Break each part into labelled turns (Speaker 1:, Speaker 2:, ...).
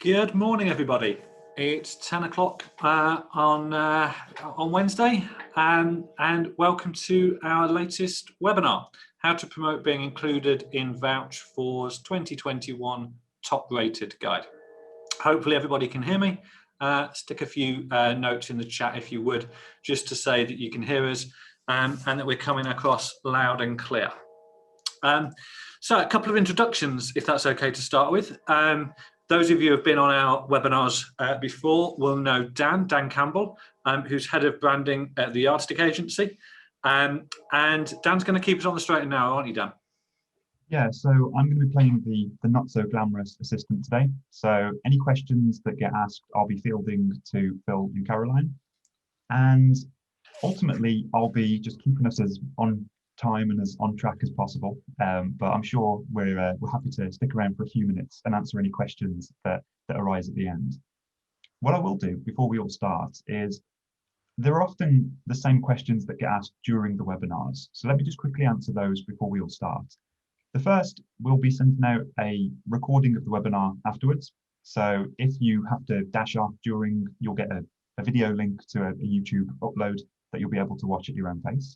Speaker 1: Good morning, everybody. It's 10 o'clock on Wednesday, and welcome to our latest webinar, How to Promote Being Included in VouchedFor's 2021 Top Rated Guide. Hopefully everybody can hear me. Stick a few notes in the chat if you would, just to say that you can hear us and that we're coming across loud and clear. So a couple of introductions, if that's okay to start with. Those of you who have been on our webinars before will know Dan Campbell, who's head of branding at the Yardstick Agency. And Dan's going to keep us on the straight and narrow, aren't you, Dan?
Speaker 2: Yeah, so I'm going to be playing the not so glamorous assistant today. So any questions that get asked, I'll be fielding to Phil and Caroline. And ultimately, I'll be just keeping us as on time and as on track as possible. But I'm sure we're happy to stick around for a few minutes and answer any questions that arise at the end. What I will do before we all start is there are often the same questions that get asked during the webinars. So let me just quickly answer those before we all start. The first, we'll be sending out a recording of the webinar afterwards. So if you have to dash off during, you'll get a video link to a YouTube upload that you'll be able to watch at your own pace.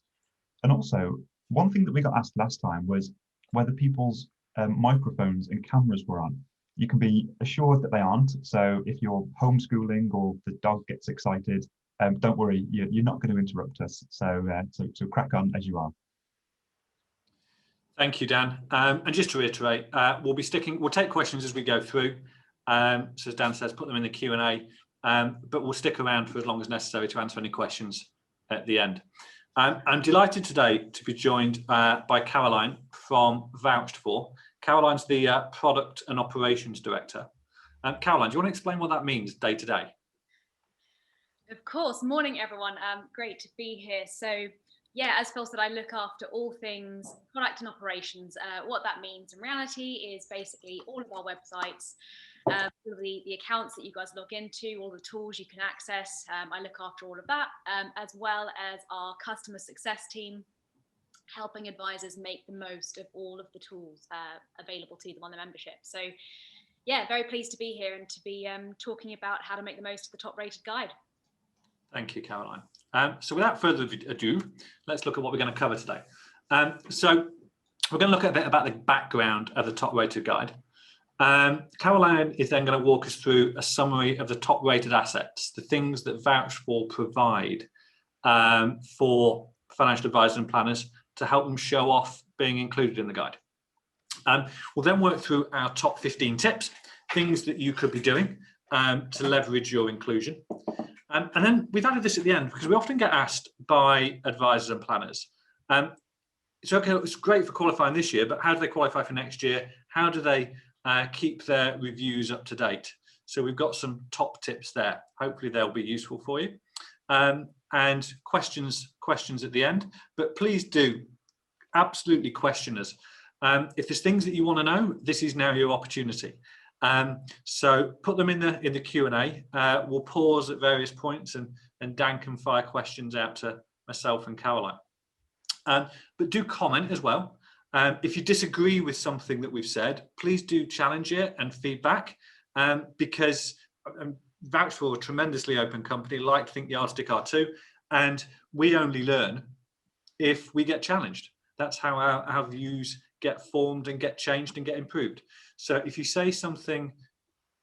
Speaker 2: And also, one thing that we got asked last time was whether people's microphones and cameras were on. You can be assured that they aren't. So if you're homeschooling or the dog gets excited, don't worry, you're not going to interrupt us. So crack on as you are.
Speaker 1: Thank you, Dan. And just to reiterate, we'll take questions as we go through. So as Dan says, put them in the Q&A, but we'll stick around for as long as necessary to answer any questions at the end. I'm delighted today to be joined by Caroline from VouchedFor. Caroline's the Product and Operations Director. Caroline, do you want to explain what that means day to day?
Speaker 3: Of course. Morning, everyone. Great to be here. So, yeah, as Phil said, I look after all things product and operations. What that means in reality is basically all of our websites, the accounts that you guys log into, all the tools you can access. I look after all of that, as well as our customer success team, helping advisors make the most of all of the tools available to them on the membership. So, yeah, very pleased to be here and to be talking about how to make the most of the top rated guide.
Speaker 1: Thank you, Caroline. So without further ado, let's look at what we're going to cover today. So we're going to look at a bit about the background of the top rated guide. Caroline is then going to walk us through a summary of the top rated assets, the things that VouchedFor provide for financial advisors and planners to help them show off being included in the guide. We'll then work through our top 15 tips, things that you could be doing to leverage your inclusion. And then we've added this at the end because we often get asked by advisors and planners, it's okay, it's great for qualifying this year, but how do they qualify for next year? How do they keep their reviews up to date? So we've got some top tips there. Hopefully they'll be useful for you. And questions at the end, but please do absolutely question us. If there's things that you want to know, this is now your opportunity. So put them in the Q&A. We'll pause at various points and Dan can fire questions out to myself and Caroline. But do comment as well. If you disagree with something that we've said, please do challenge it and feedback, because VouchedFor are a tremendously open company, like Think Yardstick are too, and we only learn if we get challenged. That's how our views get formed and get changed and get improved. So if you say something,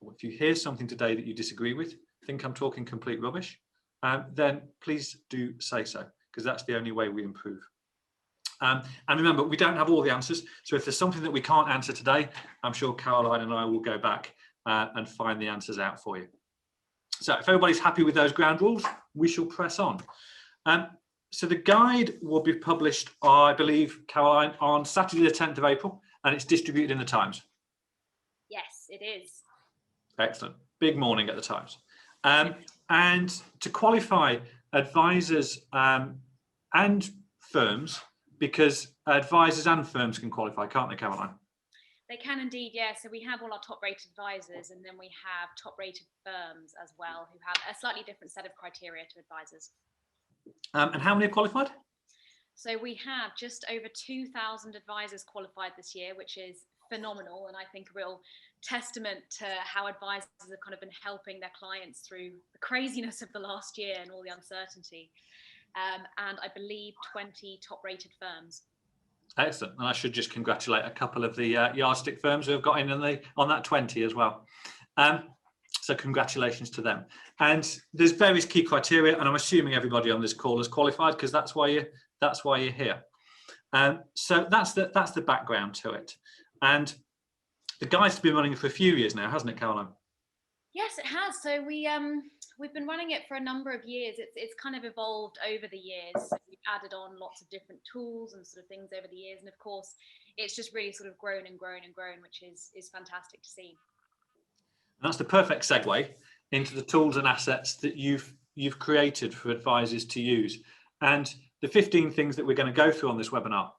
Speaker 1: or if you hear something today that you disagree with, think I'm talking complete rubbish, then please do say so, because that's the only way we improve. And remember, we don't have all the answers. So if there's something that we can't answer today, I'm sure Caroline and I will go back and find the answers out for you. So if everybody's happy with those ground rules, we shall press on. So the guide will be published, I believe, Caroline, on Saturday the 10th of April, and it's distributed in the Times.
Speaker 3: Yes, it is.
Speaker 1: Excellent. Big morning at the Times. And to qualify advisors and firms, because advisors and firms can qualify, can't they, Caroline?
Speaker 3: They can indeed, yeah. So we have all our top rated advisors, and then we have top rated firms as well, who have a slightly different set of criteria to advisors.
Speaker 1: And how many have qualified?
Speaker 3: So we have just over 2,000 advisors qualified this year, which is phenomenal, and I think a real testament to how advisors have kind of been helping their clients through the craziness of the last year and all the uncertainty. And I believe 20 top-rated firms.
Speaker 1: Excellent. And I should just congratulate a couple of the yardstick firms who have got in on that 20 as well. So congratulations to them. And there's various key criteria, and I'm assuming everybody on this call is qualified, because that's why you're here. So that's the background to it. And the guide's been running for a few years now, hasn't it, Caroline?
Speaker 3: Yes, it has. So we've been running it for a number of years. It's kind of evolved over the years. We've added on lots of different tools and sort of things over the years, and of course, it's just really sort of grown and grown and grown, which is fantastic to see.
Speaker 1: And that's the perfect segue into the tools and assets that you've created for advisors to use. And the 15 things that we're going to go through on this webinar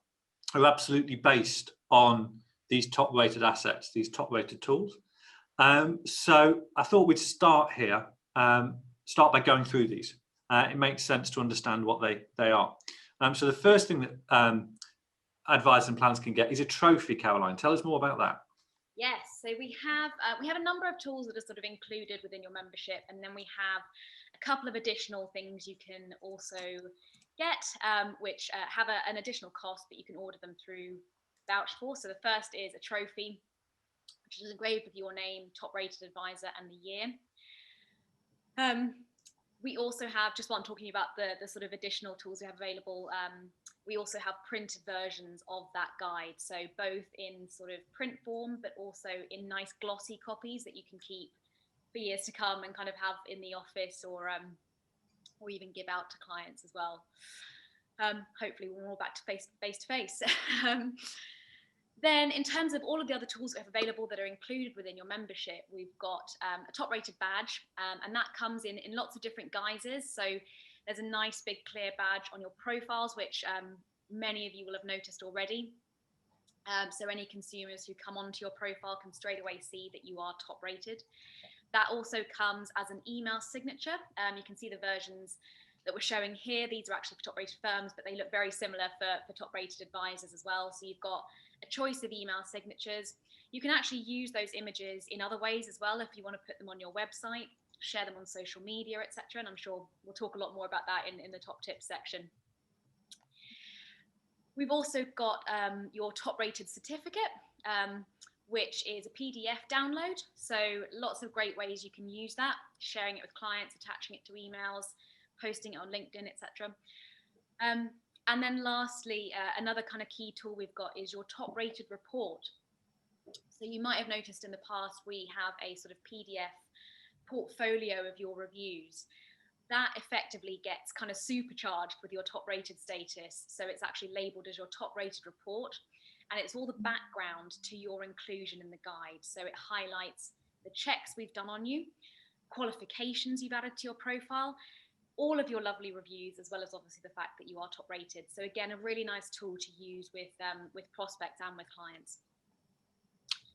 Speaker 1: are absolutely based on these top-rated assets, these top-rated tools. So I thought we'd start here, start by going through these. It makes sense to understand what they are. So the first thing that advisors and planners can get is a trophy, Caroline. Tell us more about that.
Speaker 3: Yes, so we have a number of tools that are sort of included within your membership, and then we have a couple of additional things you can also get, which have an additional cost, but you can order them through Vouch for. So the first is a trophy, which is engraved with your name, top-rated advisor, and the year. We also have, just while I'm talking about the sort of additional tools we have available, we also have printed versions of that guide. So both in sort of print form, but also in nice glossy copies that you can keep for years to come and kind of have in the office, or even give out to clients as well. Hopefully we're all back to face to face. Then in terms of all of the other tools we have available that are included within your membership, we've got a top-rated badge, and that comes in lots of different guises. So there's a nice big clear badge on your profiles, which many of you will have noticed already. So any consumers who come onto your profile can straight away see that you are top-rated. That also comes as an email signature. You can see the versions that we're showing here. These are actually for top-rated firms, but they look very similar for top-rated advisors as well. So you've got a choice of email signatures. You can actually use those images in other ways as well if you want to put them on your website, share them on social media, etc. And I'm sure we'll talk a lot more about that in the top tips section. We've also got your top-rated certificate, which is a PDF download. So lots of great ways you can use that, sharing it with clients, attaching it to emails, posting it on LinkedIn, etc. And then lastly, another kind of key tool we've got is your top-rated report. So you might have noticed in the past, we have a sort of PDF portfolio of your reviews. That effectively gets kind of supercharged with your top-rated status. So it's actually labeled as your top-rated report, and it's all the background to your inclusion in the guide. So it highlights the checks we've done on you, qualifications you've added to your profile, all of your lovely reviews, as well as obviously the fact that you are top rated. So again, a really nice tool to use with prospects and with clients.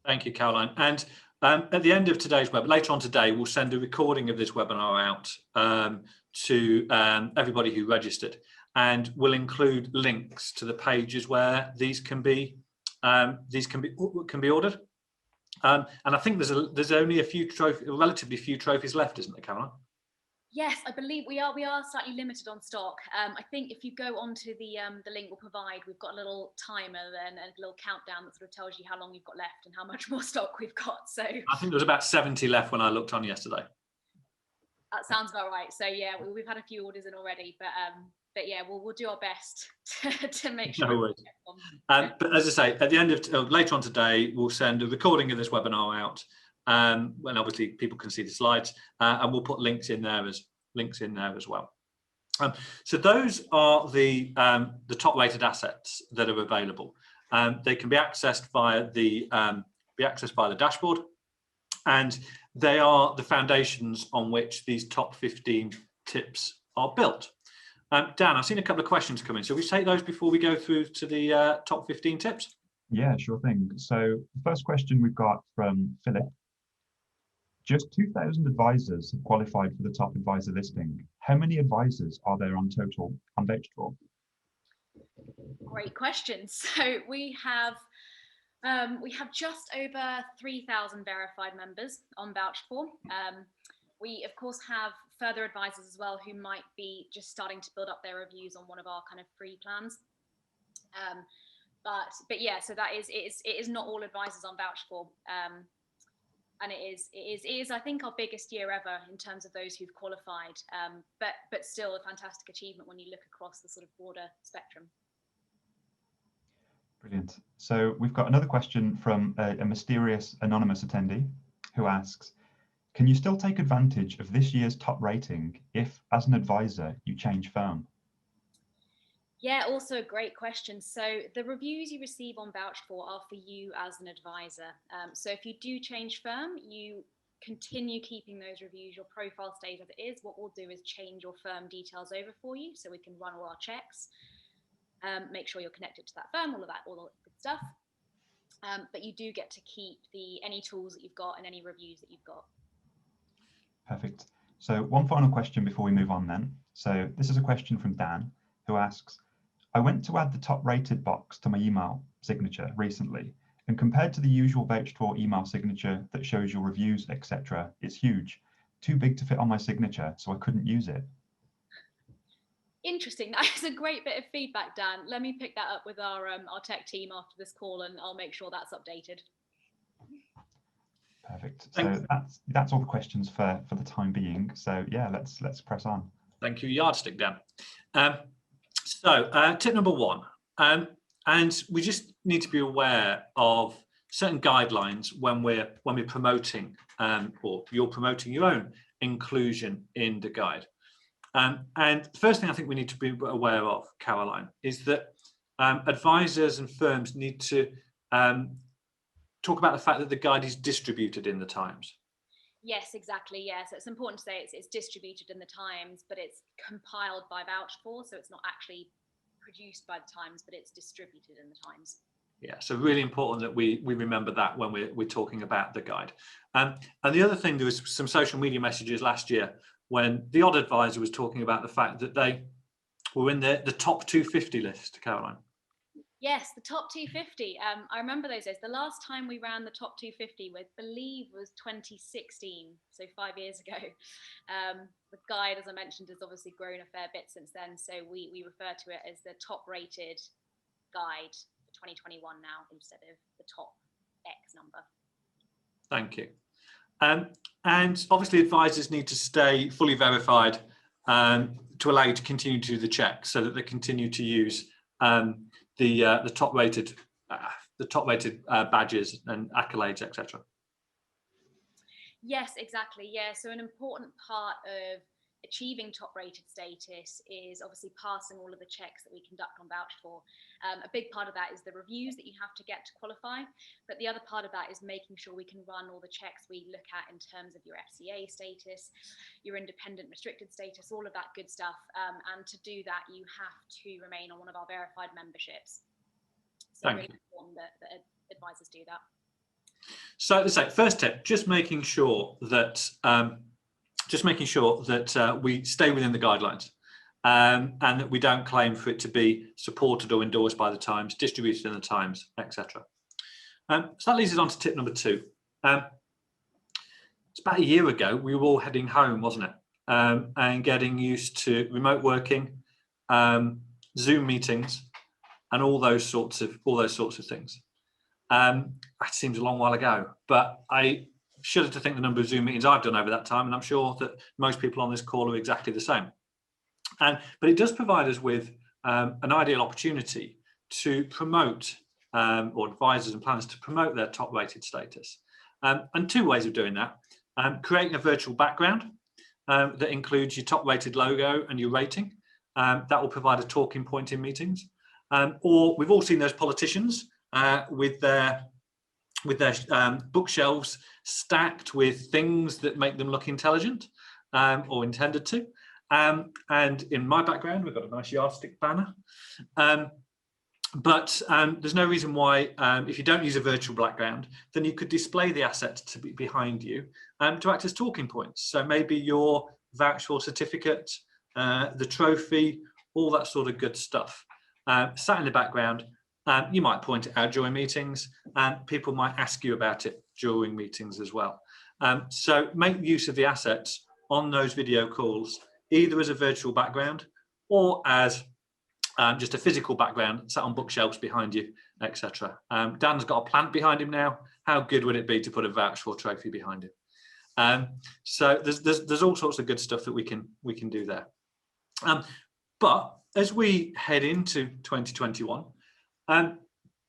Speaker 1: Thank you, Caroline. And at the end of today's webinar, later on today, we'll send a recording of this webinar out to everybody who registered, and we'll include links to the pages where these can be ordered. And I think there's only relatively few trophies left, isn't there, Caroline?
Speaker 3: Yes, I believe we are slightly limited on stock. I think if you go onto the link we'll provide, we've got a little timer and a little countdown that sort of tells you how long you've got left and how much more stock we've got. So
Speaker 1: I think there was about 70 left when I looked on yesterday.
Speaker 3: That sounds about right. So yeah, we've had a few orders in already, but yeah, we'll do our best to make sure.
Speaker 1: No worries. But as I say, at the end of later on today, we'll send a recording of this webinar out. When obviously people can see the slides, and we'll put links in there as well. So those are the top-rated assets that are available. They can be accessed via the dashboard, and they are the foundations on which these top 15 tips are built. Dan, I've seen a couple of questions come in. So we take those before we go through to the top 15 tips.
Speaker 2: Yeah, sure thing. So the first question we've got from Philip. Just 2,000 advisors have qualified for the top advisor listing. How many advisors are there on total on VouchedFor?
Speaker 3: Great question. So we have We have just over 3,000 verified members on Vouch4. We, of course, have further advisors as well who might be just starting to build up their reviews on one of our kind of free plans. But yeah, so it is not all advisors on Vouch4. And it is, I think, our biggest year ever in terms of those who've qualified, but still a fantastic achievement when you look across the sort of broader spectrum.
Speaker 2: Brilliant. So we've got another question from a mysterious anonymous attendee who asks, can you still take advantage of this year's top rating if, as an advisor, you change firm?
Speaker 3: Yeah, also a great question. So the reviews you receive on Vouch4 are for you as an advisor. So if you do change firm, you continue keeping those reviews, your profile stays as it is. What we'll do is change your firm details over for you so we can run all our checks, make sure you're connected to that firm, all the good stuff. But you do get to keep any tools that you've got and any reviews that you've got.
Speaker 2: Perfect. So one final question before we move on then. So this is a question from Dan who asks, I went to add the top rated box to my email signature recently, and compared to the usual Vouch4 email signature that shows your reviews, etc., it's huge. Too big to fit on my signature, so I couldn't use it.
Speaker 3: Interesting. That is a great bit of feedback, Dan. Let me pick that up with our tech team after this call, and I'll make sure that's updated.
Speaker 2: Perfect. So that's all the questions for the time being. So yeah, let's press on.
Speaker 1: Thank you, Yardstick, Dan. So tip number one, and we just need to be aware of certain guidelines when we're promoting or you're promoting your own inclusion in the guide. And the first thing I think we need to be aware of, Caroline, is that advisors and firms need to talk about the fact that the guide is distributed in the Times.
Speaker 3: Yes, exactly. Yeah, so it's important to say it's distributed in the Times, but it's compiled by Vouch4, so it's not actually produced by the Times, but it's distributed in the Times.
Speaker 1: Yeah, so really important that we remember that when we're talking about the guide. And the other thing, there was some social media messages last year when the Odd Advisor was talking about the fact that they were in the top 250 list, Caroline.
Speaker 3: Yes, the top 250. I remember those days. The last time we ran the top 250, I believe, was 2016, so 5 years ago. The guide, as I mentioned, has obviously grown a fair bit since then. So we refer to it as the top rated guide for 2021 now instead of the top X number.
Speaker 1: Thank you. And obviously advisors need to stay fully verified to allow you to continue to do the checks so that they continue to use the top rated badges and accolades, etc.
Speaker 3: Yes, exactly. Yeah, so an important part of achieving top rated status is obviously passing all of the checks that we conduct on Vouch4. A big part of that is the reviews that you have to get to qualify, but the other part of that is making sure we can run all the checks we look at in terms of your FCA status, your independent restricted status, all of that good stuff. And to do that, you have to remain on one of our verified memberships. So really important that advisors do that.
Speaker 1: So let's say first tip, just making sure that we stay within the guidelines and that we don't claim for it to be supported or endorsed by the Times, distributed in the Times, etc. So that leads us on to tip number two. It's about a year ago, we were all heading home, wasn't it? And getting used to remote working, Zoom meetings, and all those sorts of things. That seems a long while ago, but I shudder to think the number of Zoom meetings I've done over that time, and I'm sure that most people on this call are exactly the same. But it does provide us with an ideal opportunity to promote, or advisors and planners to promote their top rated status. And two ways of doing that. Creating a virtual background that includes your top rated logo and your rating. That will provide a talking point in meetings. Or we've all seen those politicians with their bookshelves stacked with things that make them look intelligent or intended to. And in my background, we've got a nice yardstick banner. But there's no reason why, if you don't use a virtual background, then you could display the assets to be behind you to act as talking points. So maybe your Vouch4 certificate, the trophy, all that sort of good stuff. Sat in the background, You might point it out during meetings, and people might ask you about it during meetings as well. So make use of the assets on those video calls, either as a virtual background or as just a physical background sat on bookshelves behind you, etc. Dan's got a plant behind him now. How good would it be to put a vouch for trophy behind him? So there's all sorts of good stuff that we can do there. But as we head into 2021,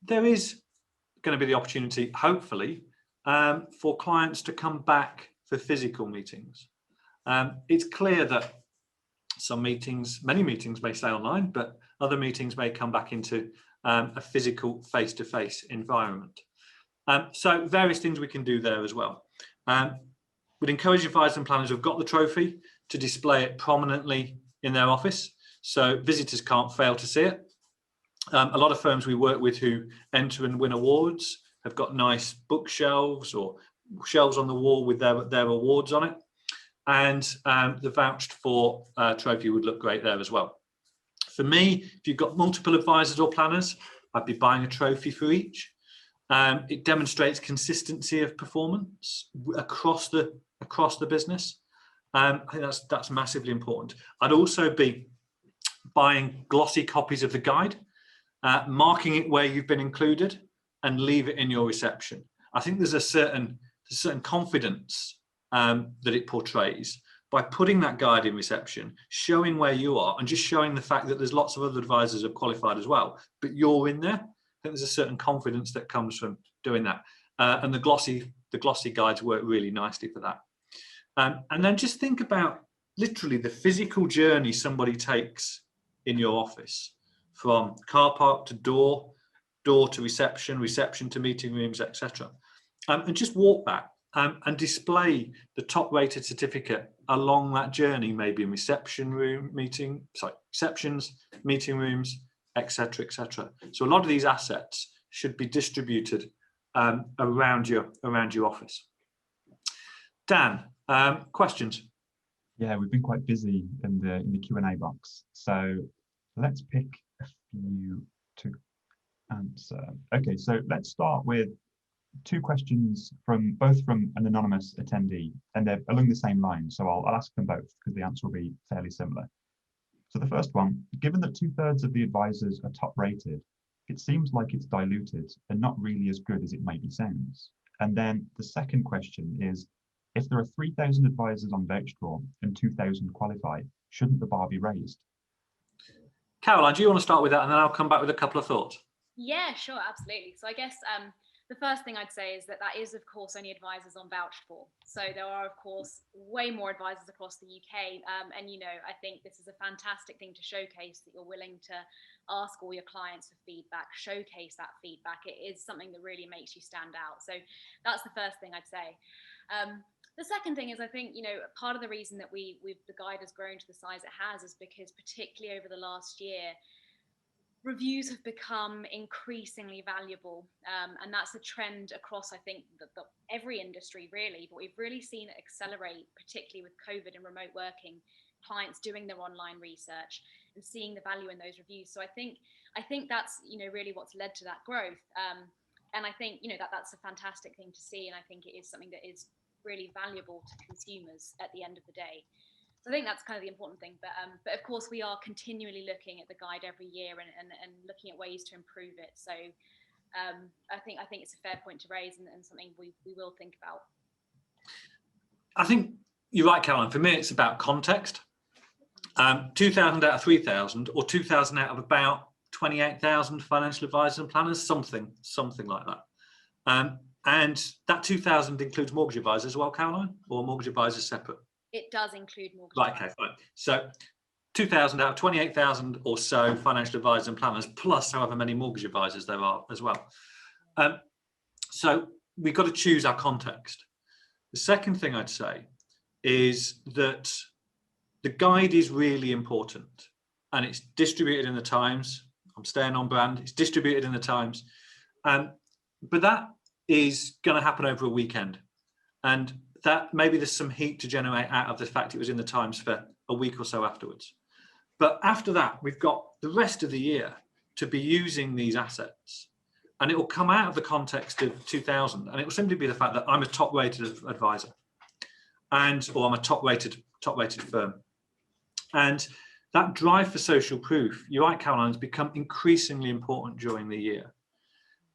Speaker 1: there is going to be the opportunity, hopefully, for clients to come back for physical meetings. It's clear that some meetings, many meetings may stay online, but other meetings may come back into a physical face-to-face environment. So various things we can do there as well. We'd encourage advisors and planners who've got the trophy to display it prominently in their office, so visitors can't fail to see it. A lot of firms we work with who enter and win awards have got nice bookshelves or shelves on the wall with their awards on it. And the vouched for trophy would look great there as well. For me, if you've got multiple advisors or planners, I'd be buying a trophy for each. It demonstrates consistency of performance across the business. I think that's massively important. I'd also be buying glossy copies of the guide, marking it where you've been included, and leave it in your reception. I think there's a certain confidence that it portrays by putting that guide in reception, showing where you are, and just showing the fact that there's lots of other advisors who have qualified as well, but you're in there. I think there's a certain confidence that comes from doing that, and the glossy guides work really nicely for that. And then just think about literally the physical journey somebody takes in your office, from car park to door to reception, reception to meeting rooms, etc. And just walk back and display the top rated certificate along that journey, maybe in receptions, meeting rooms, etc., etc. So a lot of these assets should be distributed around your office. Dan, questions?
Speaker 2: Yeah, we've been quite busy in the Q&A box, so let's pick a few to answer. Okay, so let's start with two questions from an anonymous attendee, and they're along the same line, so I'll ask them both because the answer will be fairly similar. So the first one, given that 2/3 of the advisors are top rated, it seems like it's diluted and not really as good as it maybe sounds. And then the second question is, if there are 3,000 advisors on VouchedFor and 2,000 qualify, shouldn't the bar be raised?
Speaker 1: Caroline, do you want to start with that, and then I'll come back with a couple of thoughts?
Speaker 3: Yeah, sure, absolutely. So I guess the first thing I'd say is that is, of course, only advisors on VouchedFor. So there are, of course, way more advisors across the UK. And, you know, I think this is a fantastic thing to showcase, that you're willing to ask all your clients for feedback, showcase that feedback. It is something that really makes you stand out. So that's the first thing I'd say. The second thing is, I think, you know, part of the reason that the guide has grown to the size it has is because, particularly over the last year, reviews have become increasingly valuable, and that's a trend across, I think, every industry really, but we've really seen it accelerate, particularly with COVID and remote working, clients doing their online research and seeing the value in those reviews. So I think that's, you know, really what's led to that growth, and I think, you know, that's a fantastic thing to see, and I think it is something that is really valuable to consumers at the end of the day. So I think that's kind of the important thing, but of course we are continually looking at the guide every year and looking at ways to improve it. So I think it's a fair point to raise, and something we will think about.
Speaker 1: I think you're right, Caroline. For me, it's about context. 2,000 out of 3,000, or 2,000 out of about 28,000 financial advisors and planners, something like that. And that 2,000 includes mortgage advisors as well, Caroline, or mortgage advisors separate?
Speaker 3: It does include mortgage.
Speaker 1: Right, okay, fine. So 2,000 out of 28,000 or so financial advisors and planners, plus however many mortgage advisors there are as well. So we've got to choose our context. The second thing I'd say is that the guide is really important, and it's distributed in the Times. I'm staying on brand. It's distributed in the Times. But that is going to happen over a weekend. And that maybe there's some heat to generate out of the fact it was in the Times for a week or so afterwards. But after that, we've got the rest of the year to be using these assets. And it will come out of the context of 2000, and it will simply be the fact that I'm a top-rated advisor, or I'm a top-rated firm. And that drive for social proof, you're right, Caroline, has become increasingly important during the year.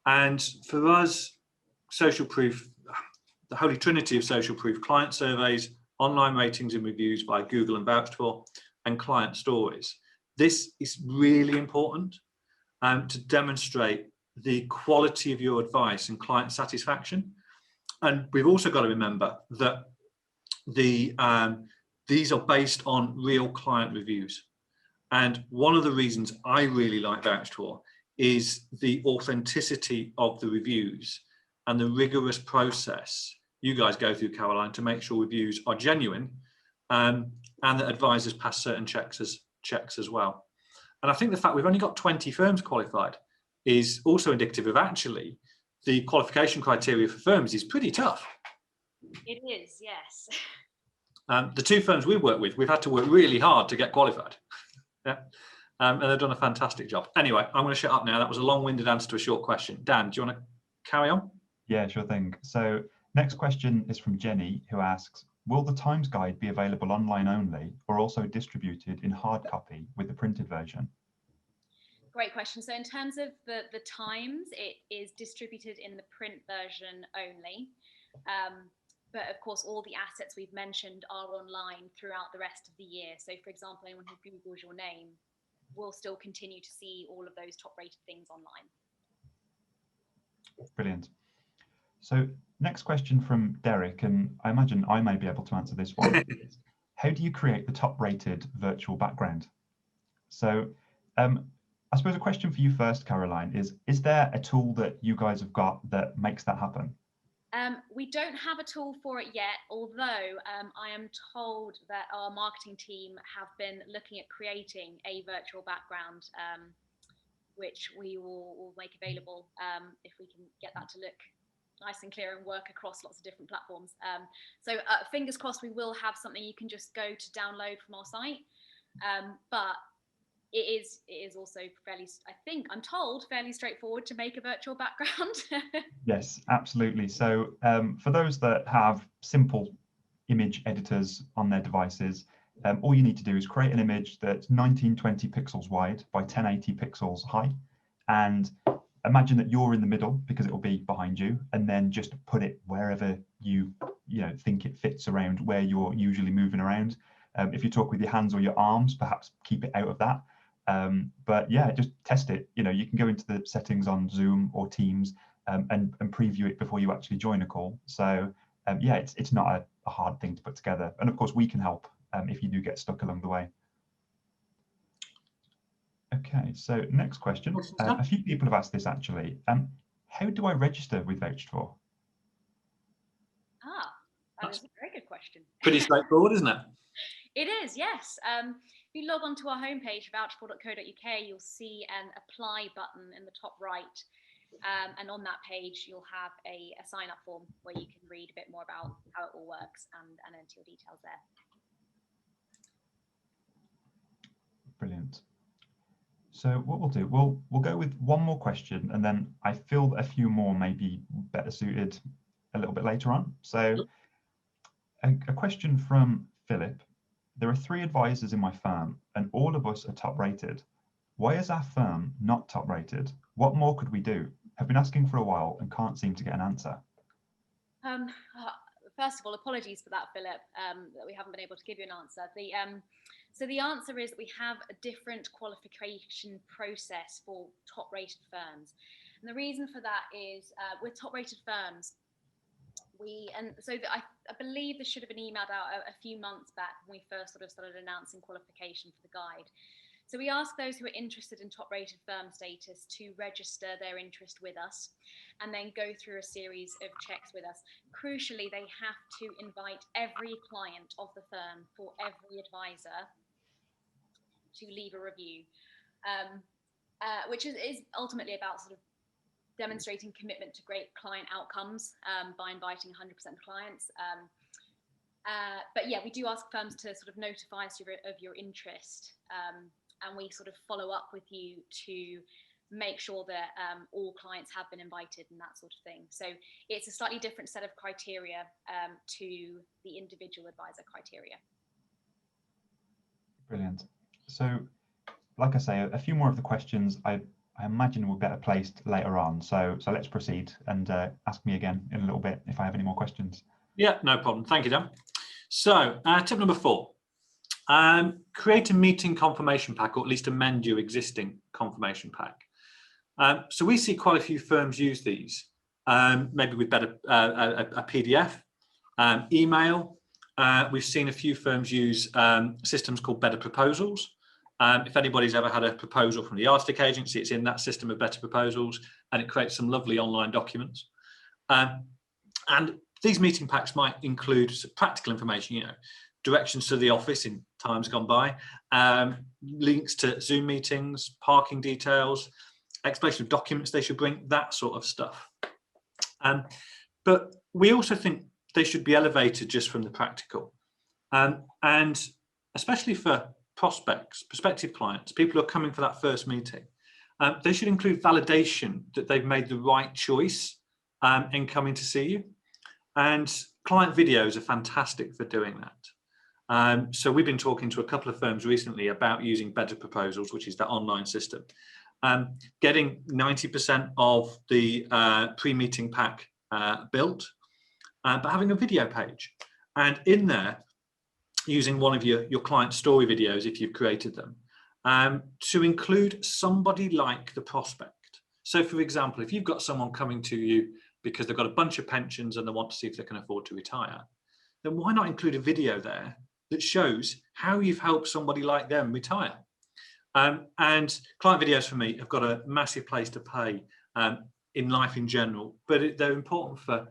Speaker 1: And for us, social proof, the holy trinity of social proof: client surveys, online ratings and reviews by Google and Vouched For, and client stories. This is really important to demonstrate the quality of your advice and client satisfaction. And we've also got to remember that these are based on real client reviews. And one of the reasons I really like Vouched For is the authenticity of the reviews and the rigorous process you guys go through, Caroline, to make sure reviews are genuine, and that advisors pass certain checks as well. And I think the fact we've only got 20 firms qualified is also indicative of actually the qualification criteria for firms is pretty tough.
Speaker 3: It is, yes.
Speaker 1: The two firms we work with, we've had to work really hard to get qualified. Yeah. And they've done a fantastic job. Anyway, I'm going to shut up now. That was a long-winded answer to a short question. Dan, do you want to carry on?
Speaker 2: Yeah, sure thing. So next question is from Jenny, who asks, will the Times Guide be available online only, or also distributed in hard copy with the printed version?
Speaker 3: Great question. So in terms of the Times, it is distributed in the print version only. But of course, all the assets we've mentioned are online throughout the rest of the year. So for example, anyone who Googles your name will still continue to see all of those top-rated things online.
Speaker 2: Brilliant. So next question from Derek, and I imagine I may be able to answer this one. How do you create the top-rated virtual background? So I suppose a question for you first, Caroline, is there a tool that you guys have got that makes that happen?
Speaker 3: We don't have a tool for it yet, although I am told that our marketing team have been looking at creating a virtual background, which we will make available if we can get that to look nice and clear and work across lots of different platforms. So fingers crossed we will have something you can just go to download from our site. But it is also fairly, I think, I'm told, fairly straightforward to make a virtual background.
Speaker 2: Yes, absolutely. So for those that have simple image editors on their devices, all you need to do is create an image that's 1920 pixels wide by 1080 pixels high, and imagine that you're in the middle because it will be behind you, and then just put it wherever you think it fits around where you're usually moving around. If you talk with your hands or your arms, perhaps keep it out of that. But yeah, just test it. You can go into the settings on Zoom or Teams and preview it before you actually join a call. So yeah, it's not a hard thing to put together. And of course, we can help if you do get stuck along the way. Okay, so next question. A few people have asked this actually. How do I register with Vouched For?
Speaker 3: That is a very good question.
Speaker 1: Pretty straightforward, isn't it?
Speaker 3: It is, yes. If you log onto our homepage, vouchedfor.co.uk, you'll see an apply button in the top right. And on that page, you'll have a sign-up form where you can read a bit more about how it all works and enter your details there.
Speaker 2: Brilliant. So what we'll do, we'll go with one more question, and then I feel a few more may be better suited a little bit later on. So a question from Philip. There are 3 advisors in my firm, and all of us are top rated. Why is our firm not top rated? What more could we do? Have been asking for a while and can't seem to get an answer.
Speaker 3: First of all, apologies for that, Philip, that we haven't been able to give you an answer. So the answer is that we have a different qualification process for top-rated firms. And the reason for that is with top-rated firms, I believe this should have been emailed out a few months back when we first sort of started announcing qualification for the guide. So we ask those who are interested in top-rated firm status to register their interest with us and then go through a series of checks with us. Crucially, they have to invite every client of the firm for every advisor to leave a review, which is ultimately about sort of demonstrating commitment to great client outcomes by inviting 100% of clients. But yeah, we do ask firms to sort of notify us of your interest, and we sort of follow up with you to make sure that all clients have been invited and that sort of thing. So it's a slightly different set of criteria to the individual advisor criteria.
Speaker 2: Brilliant. So, like I say, a few more of the questions I imagine were better placed later on. So let's proceed and ask me again in a little bit if I have any more questions.
Speaker 1: Yeah, no problem. Thank you, Dan. So tip number 4, create a meeting confirmation pack, or at least amend your existing confirmation pack. So we see quite a few firms use these, maybe with better a PDF, email. We've seen a few firms use systems called Better Proposals. If anybody's ever had a proposal from the Yardstick Agency, it's in that system of Better Proposals, and it creates some lovely online documents. And these meeting packs might include practical information, directions to the office in times gone by, links to Zoom meetings, parking details, explanation of documents they should bring, that sort of stuff. But we also think they should be elevated just from the practical. And especially for prospects, prospective clients, people who are coming for that first meeting, they should include validation that they've made the right choice in coming to see you. And client videos are fantastic for doing that. So we've been talking to a couple of firms recently about using Better Proposals, which is the online system, getting 90% of the pre-meeting pack built, but having a video page. And in there, using one of your client story videos, if you've created them, to include somebody like the prospect. So for example, if you've got someone coming to you because they've got a bunch of pensions and they want to see if they can afford to retire, then why not include a video there that shows how you've helped somebody like them retire? And client videos for me have got a massive place to play in life in general, but they're important for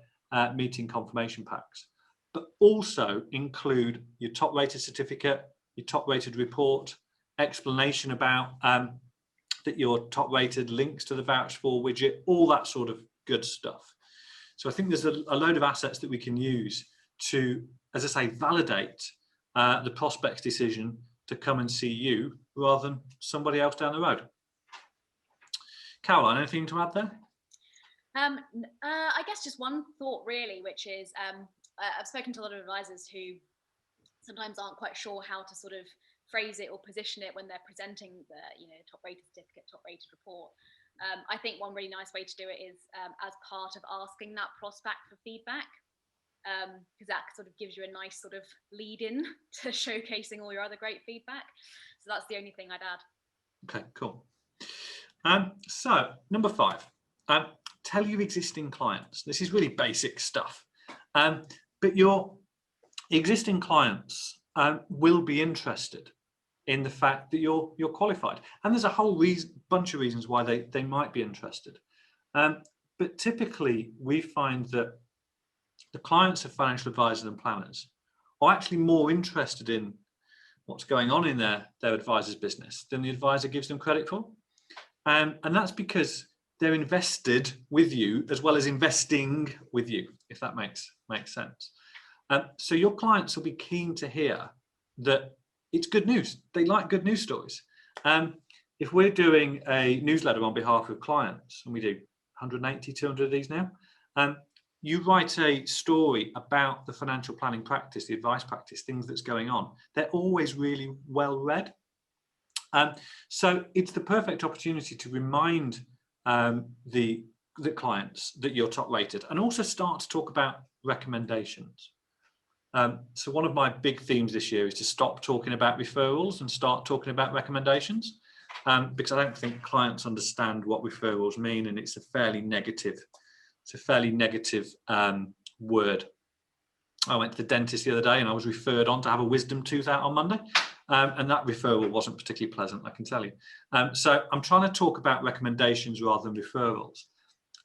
Speaker 1: meeting confirmation packs. But also include your top rated certificate, your top rated report, explanation about that you're top rated, links to the vouch for widget, all that sort of good stuff. So I think there's a load of assets that we can use to, as I say, validate the prospect's decision to come and see you rather than somebody else down the road. Caroline, anything to add there?
Speaker 3: I guess just one thought really, which is I've spoken to a lot of advisors who sometimes aren't quite sure how to sort of phrase it or position it when they're presenting the top rated certificate, top rated report. I think one really nice way to do it is as part of asking that prospect for feedback, because that sort of gives you a nice sort of lead in to showcasing all your other great feedback. So that's the only thing I'd add.
Speaker 1: Okay, cool. So number 5, tell your existing clients. This is really basic stuff, but your existing clients will be interested in the fact that you're qualified, and there's a whole bunch of reasons why they might be interested. But typically, we find that the clients of financial advisors and planners are actually more interested in what's going on in their advisor's business than the advisor gives them credit for, and that's because they're invested with you as well as investing with you, if that makes sense. So your clients will be keen to hear that it's good news. They like good news stories. If we're doing a newsletter on behalf of clients, and we do 180, 200 of these now, you write a story about the financial planning practice, the advice practice, things that's going on. They're always really well read. So it's the perfect opportunity to remind the clients that you're top rated, and also start to talk about recommendations. So one of my big themes this year is to stop talking about referrals and start talking about recommendations, because I don't think clients understand what referrals mean, and it's a fairly negative word. I went to the dentist the other day and I was referred on to have a wisdom tooth out on Monday, and that referral wasn't particularly pleasant, I can tell you. So I'm trying to talk about recommendations rather than referrals,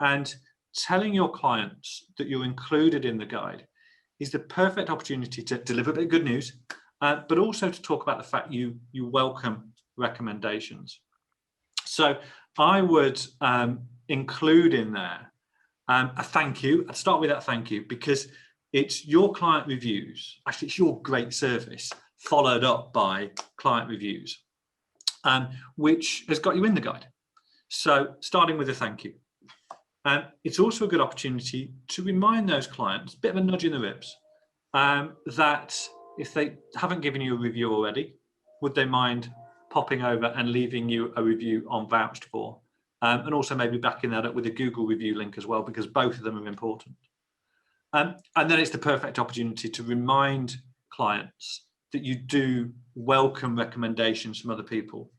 Speaker 1: and telling your clients that you're included in the guide is the perfect opportunity to deliver a bit of good news, but also to talk about the fact you welcome recommendations. So I would include in there a thank you. I'd start with that thank you, because it's your client reviews, actually it's your great service followed up by client reviews, which has got you in the guide. So starting with a thank you. It's also a good opportunity to remind those clients, a bit of a nudge in the ribs, that if they haven't given you a review already, would they mind popping over and leaving you a review on Vouched For? And also maybe backing that up with a Google review link as well, because both of them are important. And then it's the perfect opportunity to remind clients that you do welcome recommendations from other people.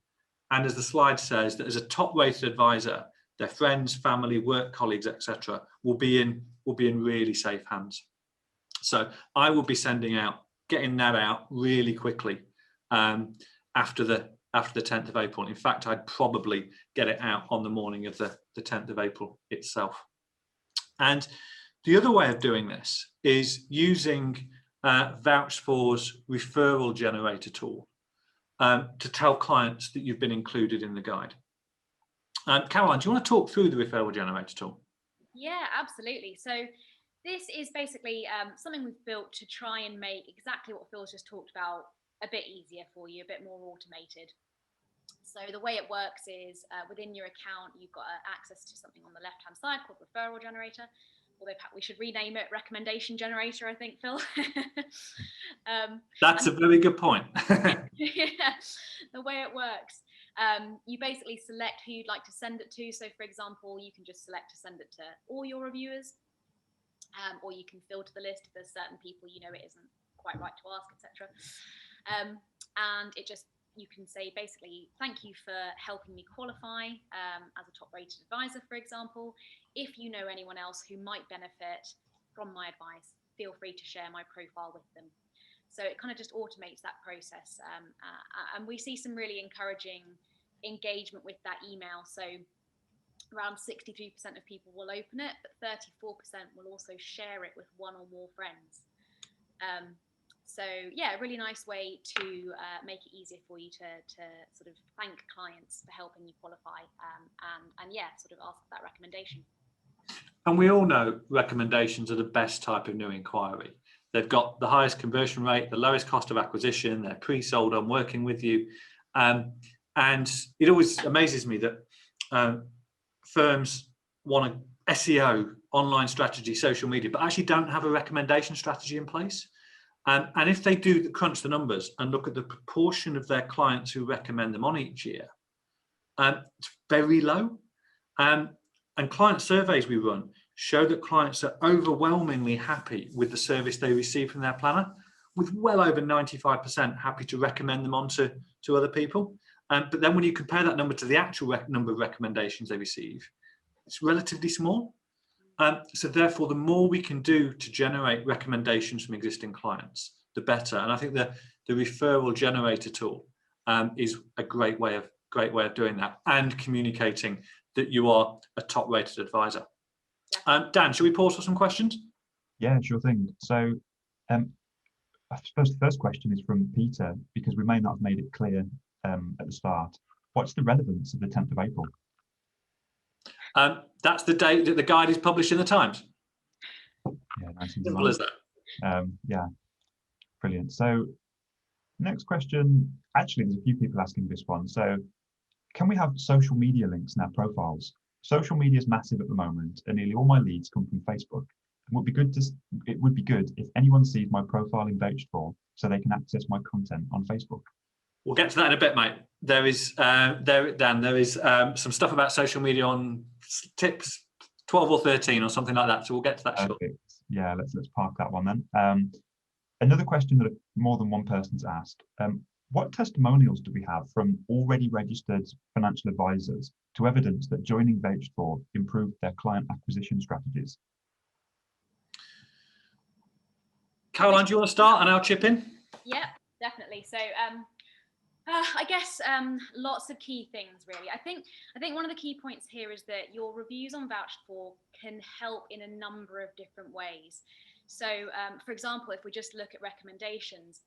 Speaker 1: And as the slide says, that as a top-rated advisor, their friends, family, work colleagues, etc., will be in really safe hands. So I will be getting that out really quickly after the 10th of April. In fact, I'd probably get it out on the morning of the 10th of April itself. And the other way of doing this is using Vouched For's referral generator tool to tell clients that you've been included in the guide. Caroline, do you want to talk through the referral generator tool?
Speaker 3: Yeah, absolutely. So this is basically something we've built to try and make exactly what Phil's just talked about a bit easier for you, a bit more automated. So the way it works is within your account, you've got access to something on the left-hand side called referral generator. Although we should rename it recommendation generator, I think, Phil.
Speaker 1: That's a very good point.
Speaker 3: Yeah, the way it works, you basically select who you'd like to send it to. So for example, you can just select to send it to all your reviewers, or you can filter the list if there's certain people you know it isn't quite right to ask, etc. And you can say basically, thank you for helping me qualify as a top rated advisor, for example. If you know anyone else who might benefit from my advice, feel free to share my profile with them. So it kind of just automates that process. And we see some really encouraging engagement with that email. So around 63% of people will open it, but 34% will also share it with one or more friends. So yeah, a really nice way to make it easier for you to sort of thank clients for helping you qualify and yeah, sort of ask for that recommendation.
Speaker 1: And we all know recommendations are the best type of new inquiry. They've got the highest conversion rate, the lowest cost of acquisition, they're pre-sold on working with you. And it always amazes me that firms want an SEO, online strategy, social media, but actually don't have a recommendation strategy in place. And if they do crunch the numbers and look at the proportion of their clients who recommend them on each year, it's very low. And client surveys we run show that clients are overwhelmingly happy with the service they receive from their planner, with well over 95% happy to recommend them on to other people. But then when you compare that number to the actual number of recommendations they receive, it's relatively small. So therefore, the more we can do to generate recommendations from existing clients, the better. And I think the referral generator tool is a great way of doing that and communicating that you are a top-rated advisor. Dan, should we pause for some questions?
Speaker 2: Yeah, sure thing. So I suppose the first question is from Peter, because we may not have made it clear at the start. What's the relevance of the 10th of April?
Speaker 1: That's the date that the guide is published in the Times.
Speaker 2: Yeah, nice and
Speaker 1: simple as that.
Speaker 2: Yeah, brilliant. So next question, actually there's a few people asking this one. So can we have social media links in our profiles? Social media is massive at the moment and nearly all my leads come from Facebook. It would be good if anyone sees my profile in Vouched For so they can access my content on Facebook.
Speaker 1: We'll get to that in a bit, mate. There is some stuff about social media on tips 12 or 13 or something like that. So we'll get to that shortly.
Speaker 2: Yeah, let's park that one then. Another question that more than one person's asked. What testimonials do we have from already registered financial advisors to evidence that joining Vouched For improved their client acquisition strategies?
Speaker 1: Caroline, do you want to start and I'll chip in?
Speaker 3: Yeah, definitely. So I guess lots of key things really. I think one of the key points here is that your reviews on Vouched For can help in a number of different ways. So for example, if we just look at recommendations,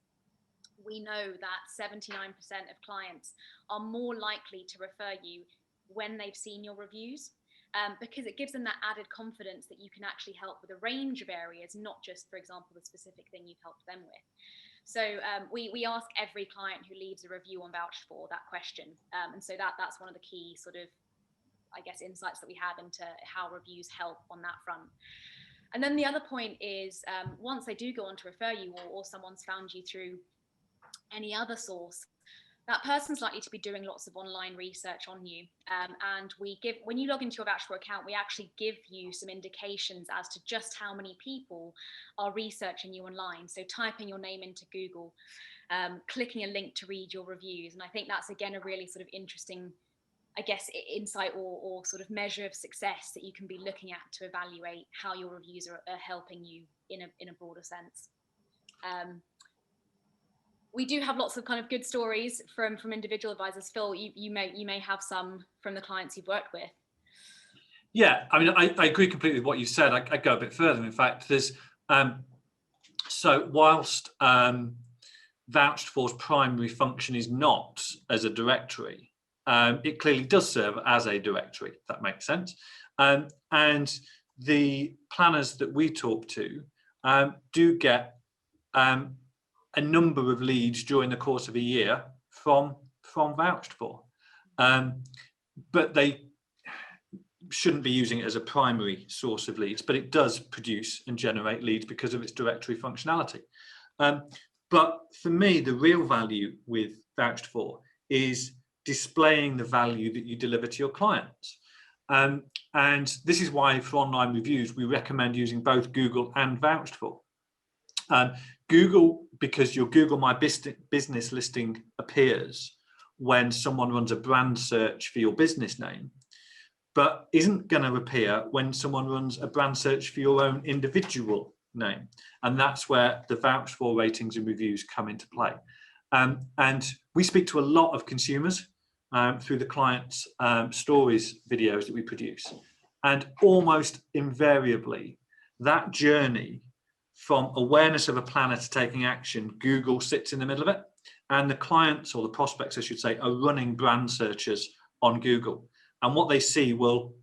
Speaker 3: we know that 79% of clients are more likely to refer you when they've seen your reviews, because it gives them that added confidence that you can actually help with a range of areas, not just, for example, the specific thing you've helped them with. So we ask every client who leaves a review on Vouched For that question. And so that's one of the key sort of I guess, insights that we have into how reviews help on that front. And then the other point is, once they do go on to refer you, or someone's found you through any other source, that person's likely to be doing lots of online research on you. And when you log into your Vouch4 account, we actually give you some indications as to just how many people are researching you online. So typing your name into Google, clicking a link to read your reviews. And I think that's, again, a really sort of interesting, I guess, insight or sort of measure of success that you can be looking at to evaluate how your reviews are helping you in a broader sense. We do have lots of kind of good stories from individual advisors. Phil, you may have some from the clients you've worked with.
Speaker 1: Yeah, I mean, I agree completely with what you said. I go a bit further. In fact, there's so whilst Vouched4's primary function is not as a directory, it clearly does serve as a directory, if that makes sense. And the planners that we talk to do get a number of leads during the course of a year from Vouched4, but they shouldn't be using it as a primary source of leads, but it does produce and generate leads because of its directory functionality. But for me, the real value with Vouched4 is displaying the value that you deliver to your clients. And this is why for online reviews, we recommend using both Google and Vouched4. Google, because your Google My Business listing appears when someone runs a brand search for your business name, but isn't going to appear when someone runs a brand search for your own individual name. And that's where the Vouched4 ratings and reviews come into play. And we speak to a lot of consumers through the clients' stories videos that we produce. And almost invariably, that journey from awareness of a planner to taking action, Google sits in the middle of it. And the clients, or the prospects, I should say, are running brand searches on Google. And what they see will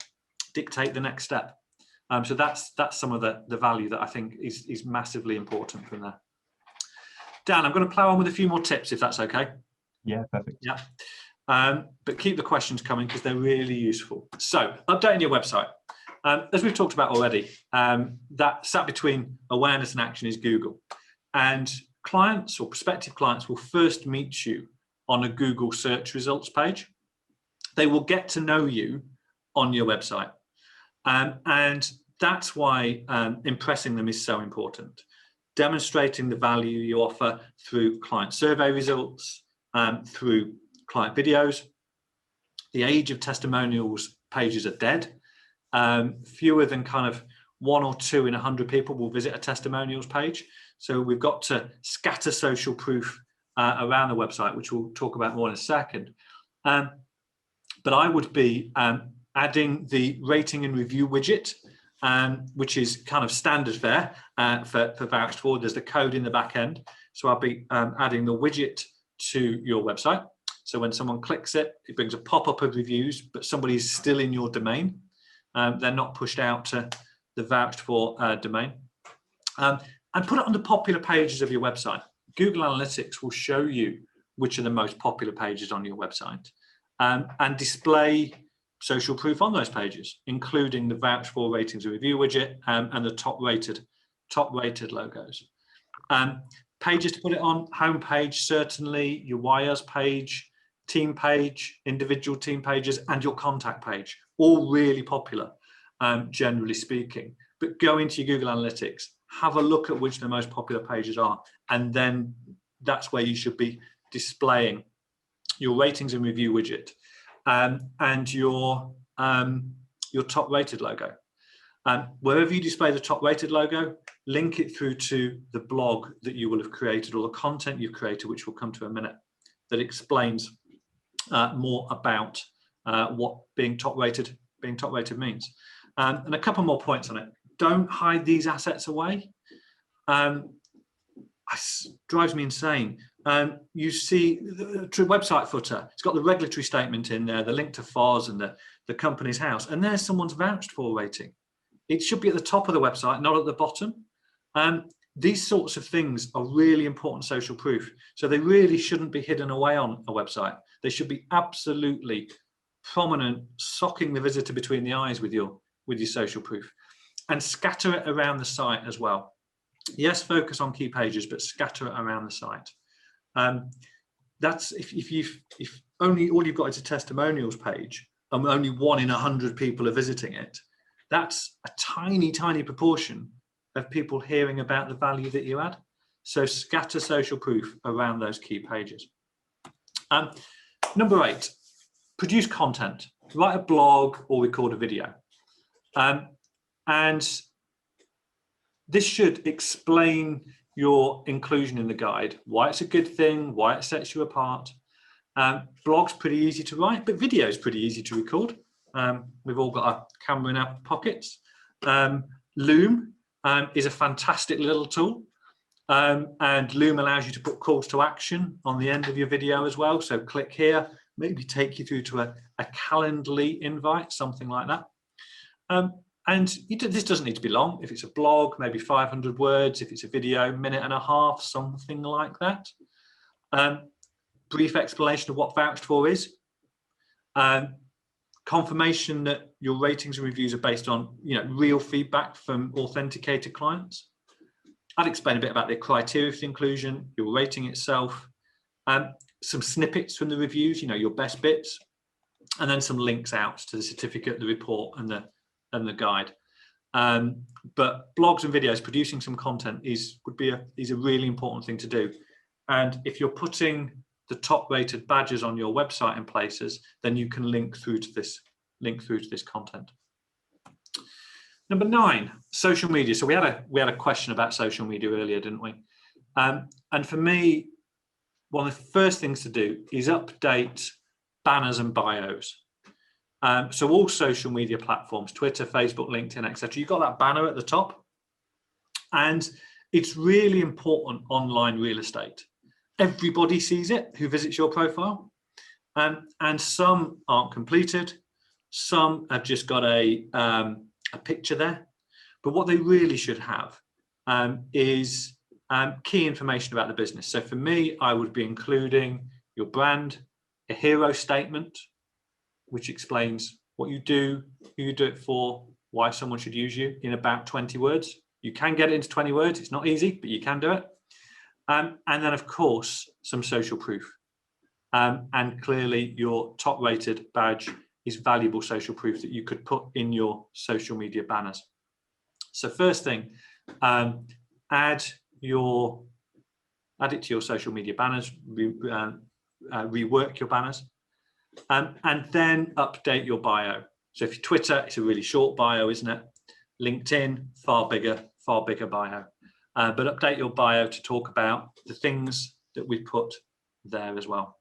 Speaker 1: dictate the next step. So that's some of the value that I think is massively important from there. Dan, I'm going to plow on with a few more tips, if that's okay.
Speaker 2: Yeah, perfect.
Speaker 1: Yeah. But keep the questions coming because they're really useful. So updating your website. As we've talked about already, that sat between awareness and action is Google. And clients or prospective clients will first meet you on a Google search results page. They will get to know you on your website. And that's why impressing them is so important. Demonstrating the value you offer through client survey results, through client videos. The age of testimonials pages are dead. Fewer than kind of 1 or 2 in 100 people will visit a testimonials page. So we've got to scatter social proof around the website, which we'll talk about more in a second. But I would be adding the rating and review widget, which is kind of standard fare for Vouched4. There's the code in the back end. So I'll be adding the widget to your website. So when someone clicks it, it brings a pop-up of reviews, but somebody's still in your domain. They're not pushed out to the Vouched4 domain. And put it on the popular pages of your website. Google Analytics will show you which are the most popular pages on your website, and display social proof on those pages, including the Vouched4 ratings and review widget and the top rated logos. Pages to put it on: homepage, certainly, your wires page, team page, individual team pages, and your contact page, all really popular, generally speaking. But go into your Google Analytics, have a look at which the most popular pages are, and then that's where you should be displaying your ratings and review widget and your top rated logo. Wherever you display the top rated logo, link it through to the blog that you will have created, or the content you've created, which we'll come to in a minute, that explains more about what being top rated means. And a couple more points on it. Don't hide these assets away. It drives me insane. You see the website footer, it's got the regulatory statement in there, the link to FOS and the company's house, and there's someone's Vouched4 rating. It should be at the top of the website, not at the bottom. These sorts of things are really important social proof. So they really shouldn't be hidden away on a website. They should be absolutely prominent, socking the visitor between the eyes with your social proof, and scatter it around the site as well. Yes, focus on key pages, but scatter it around the site. That's if only all you've got is a testimonials page and only 1 in 100 people are visiting it, that's a tiny, tiny proportion of people hearing about the value that you add. So scatter social proof around those key pages. Number 8, produce content. Write a blog or record a video. And this should explain your inclusion in the guide, why it's a good thing, why it sets you apart. Blog's pretty easy to write, but video is pretty easy to record. We've all got a camera in our pockets. Loom is a fantastic little tool. And Loom allows you to put calls to action on the end of your video as well. So click here, maybe take you through to a Calendly invite, something like that. And this doesn't need to be long. If it's a blog, maybe 500 words. If it's a video, 1.5 minutes, something like that. Brief explanation of what vouched for is. Confirmation that your ratings and reviews are based on real feedback from authenticated clients. I'd explain a bit about the criteria for inclusion, your rating itself, some snippets from the reviews, your best bits, and then some links out to the certificate, the report, and the guide. But blogs and videos, producing some content is a really important thing to do. And if you're putting the top-rated badges on your website in places, then you can link through to this content. Number 9, social media. So we had a question about social media earlier, didn't we? And for me, one of the first things to do is update banners and bios. So all social media platforms, Twitter, Facebook, LinkedIn, etc. You've got that banner at the top, and it's really important online real estate. Everybody sees it who visits your profile, and some aren't completed, some have just got a picture there. But what they really should have is key information about the business. So for me, I would be including your brand, a hero statement, which explains what you do, who you do it for, why someone should use you in about 20 words. You can get it into 20 words. It's not easy, but you can do it. And then, of course, some social proof. And clearly, your top-rated badge is valuable social proof that you could put in your social media banners. So first thing, add it to your social media banners, rework your banners, and then update your bio. So if you Twitter, it's a really short bio, isn't it? LinkedIn, far bigger bio. But update your bio to talk about the things that we put there as well.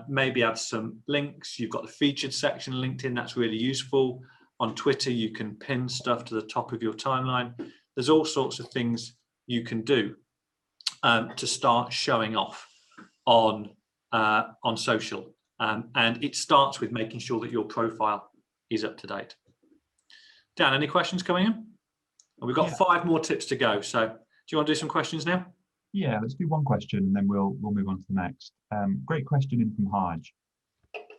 Speaker 1: Maybe add some links. You've got the featured section on LinkedIn, that's really useful. On Twitter, you can pin stuff to the top of your timeline. There's all sorts of things you can do to start showing off on social. And it starts with making sure that your profile is up to date. Dan, any questions coming in? Well, we've got 5 more tips to go. So do you want to do some questions now?
Speaker 2: Yeah, let's do one question and then we'll move on to the next. Great question in from Haj.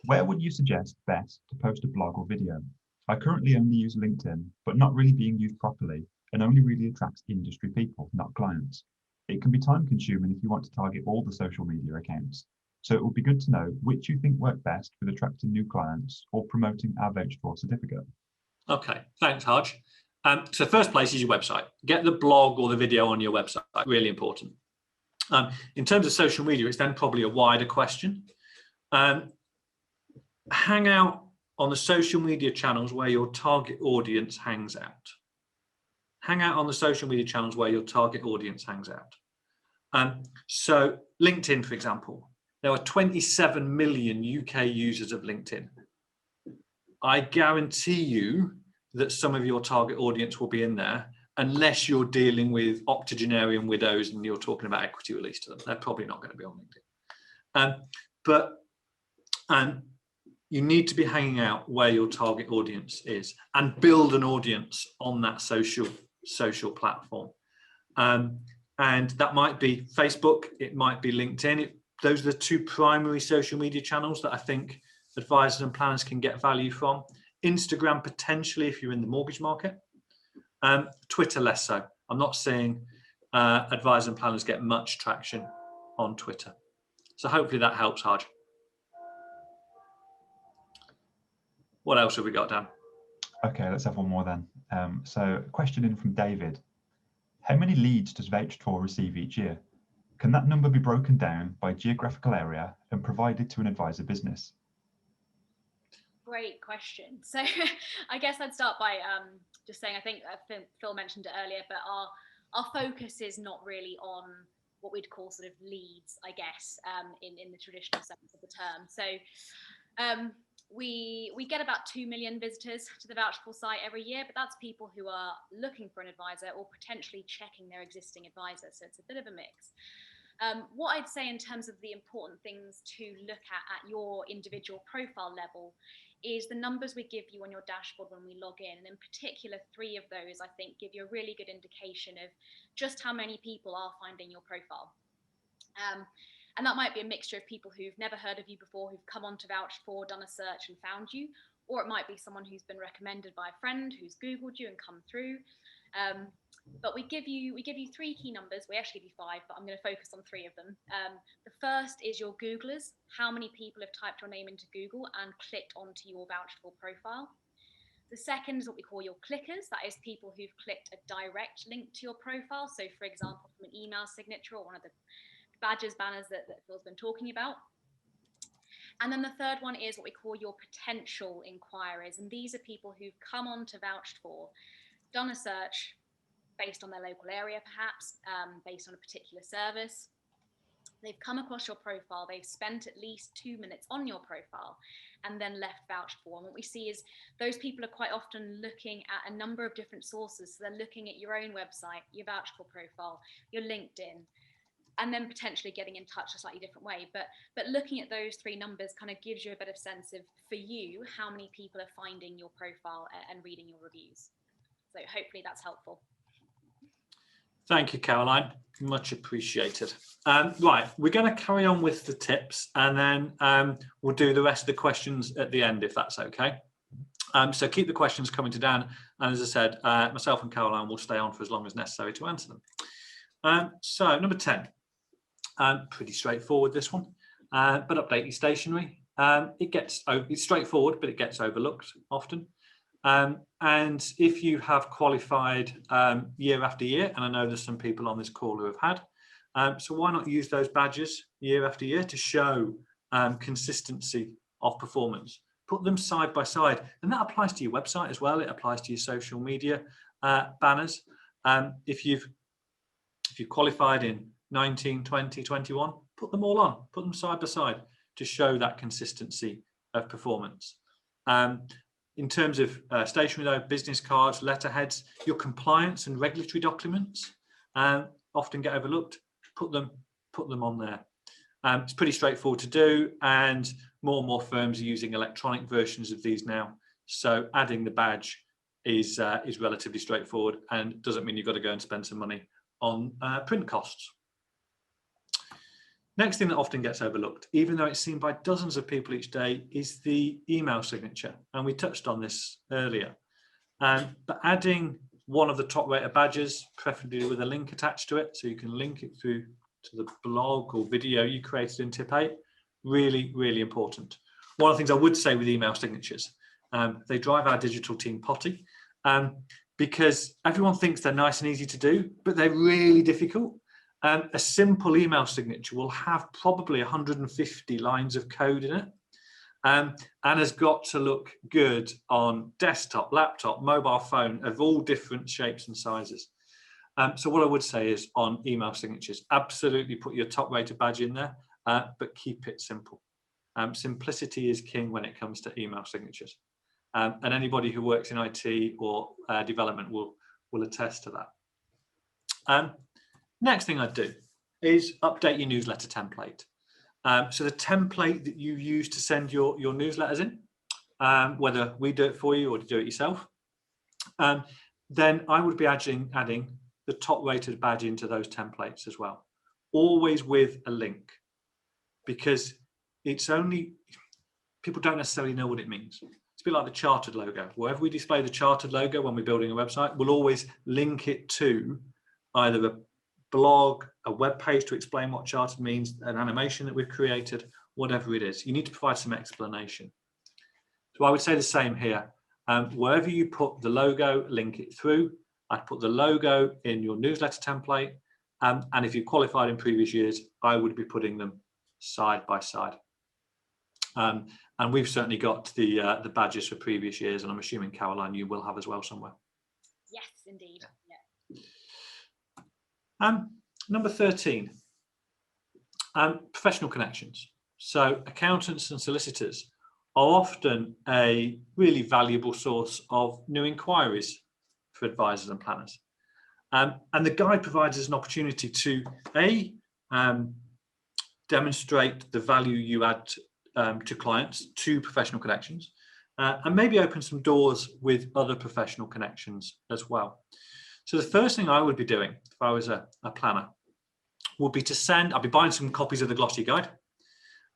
Speaker 2: Where would you suggest best to post a blog or video? I currently only use LinkedIn, but not really being used properly and only really attracts industry people, not clients. It can be time consuming if you want to target all the social media accounts. So it would be good to know which you think work best with attracting new clients or promoting our voucher for certificate.
Speaker 1: Okay, thanks, Haj. So first place is your website. Get the blog or the video on your website, really important. In terms of social media, it's then probably a wider question. Hang out on the social media channels where your target audience hangs out. Hang out on the social media channels where your target audience hangs out. So LinkedIn, for example, there are 27 million UK users of LinkedIn. I guarantee you that some of your target audience will be in there, unless you're dealing with octogenarian widows and you're talking about equity release to them. They're probably not going to be on LinkedIn. But you need to be hanging out where your target audience is and build an audience on that social platform. And that might be Facebook, it might be LinkedIn. Those are the 2 primary social media channels that I think advisors and planners can get value from. Instagram, potentially, if you're in the mortgage market. Twitter, less so. I'm not seeing advisors and planners get much traction on Twitter. So hopefully that helps, Harj. What else have we got, Dan?
Speaker 2: Okay, let's have one more then. So a question in from David. How many leads does Vouched4 receive each year? Can that number be broken down by geographical area and provided to an advisor business?
Speaker 3: Great question. So I guess I'd start by just saying, I think Phil mentioned it earlier, but our focus is not really on what we'd call sort of leads, I guess, in the traditional sense of the term. So we get about 2 million visitors to the Vouched4 site every year, but that's people who are looking for an advisor or potentially checking their existing advisor. So it's a bit of a mix. What I'd say in terms of the important things to look at your individual profile level is the numbers we give you on your dashboard when we log in. And in particular, 3 of those, I think, give you a really good indication of just how many people are finding your profile. And that might be a mixture of people who've never heard of you before, who've come onto Vouched4, done a search and found you, or it might be someone who's been recommended by a friend who's Googled you and come through. But we give you 3 key numbers. We actually give you 5, but I'm going to focus on 3 of them. The first is your Googlers. How many people have typed your name into Google and clicked onto your Vouched4 profile? The second is what we call your clickers. That is people who've clicked a direct link to your profile. So for example, from an email signature or one of the badges, banners that Phil's been talking about. And then the third one is what we call your potential inquirers. And these are people who've come on to Vouched4, done a search based on their local area, perhaps, based on a particular service. They've come across your profile, they've spent at least 2 minutes on your profile and then left Vouched4. And what we see is those people are quite often looking at a number of different sources. So they're looking at your own website, your Vouched4 profile, your LinkedIn, and then potentially getting in touch a slightly different way. But looking at those 3 numbers kind of gives you a bit of sense of, for you, how many people are finding your profile and reading your reviews. So hopefully that's helpful.
Speaker 1: Thank you, Caroline. Much appreciated. Right, we're going to carry on with the tips, and then we'll do the rest of the questions at the end, if that's okay. So keep the questions coming to Dan, and as I said, myself and Caroline will stay on for as long as necessary to answer them. So number 10, pretty straightforward, this one, but update your stationery. It's straightforward, but it gets overlooked often. And if you have qualified year after year, and I know there's some people on this call who have had, so why not use those badges year after year to show consistency of performance? Put them side by side, and that applies to your website as well. It applies to your social media banners. If you've qualified in 19, 20, 21, put them all on, put them side by side to show that consistency of performance. In terms of stationery, though, business cards, letterheads, your compliance and regulatory documents often get overlooked. Put them on there. It's pretty straightforward to do, and more firms are using electronic versions of these now. So adding the badge is relatively straightforward, and doesn't mean you've got to go and spend some money on print costs. Next thing that often gets overlooked, even though it's seen by dozens of people each day, is the email signature. And we touched on this earlier. But adding one of the top rated badges, preferably with a link attached to it, so you can link it through to the blog or video you created in Tip 8, really, really important. One of the things I would say with email signatures, they drive our digital team potty, because everyone thinks they're nice and easy to do, but they're really difficult. A simple email signature will have probably 150 lines of code in it, and has got to look good on desktop, laptop, mobile phone of all different shapes and sizes. So what I would say is on email signatures, absolutely put your top rated badge in there, but keep it simple. Simplicity is king when it comes to email signatures. And anybody who works in IT or development will attest to that. Next thing I'd do is update your newsletter template. So the template that you use to send your newsletters in, whether we do it for you or to do it yourself, then I would be adding the top rated badge into those templates as well, always with a link, because it's only people don't necessarily know what it means. It's a bit like the chartered logo. Wherever we display the chartered logo when we're building a website, we'll always link it to either a blog, a web page to explain what chartered means, an animation that we've created, whatever it is. You need to provide some explanation. So I would say the same here. Wherever you put the logo, link it through. I'd put the logo in your newsletter template. And if you qualified in previous years, I would be putting them side by side. And we've certainly got the badges for previous years, and I'm assuming, Caroline, you will have as well somewhere.
Speaker 3: Yes, indeed.
Speaker 1: Yeah. Number 13, professional connections. So accountants and solicitors are often a really valuable source of new inquiries for advisors and planners. And the guide provides us an opportunity to demonstrate the value you add to clients, to professional connections, and maybe open some doors with other professional connections as well. So the first thing I would be doing if I was a planner would be to I'd be buying some copies of the glossy guide,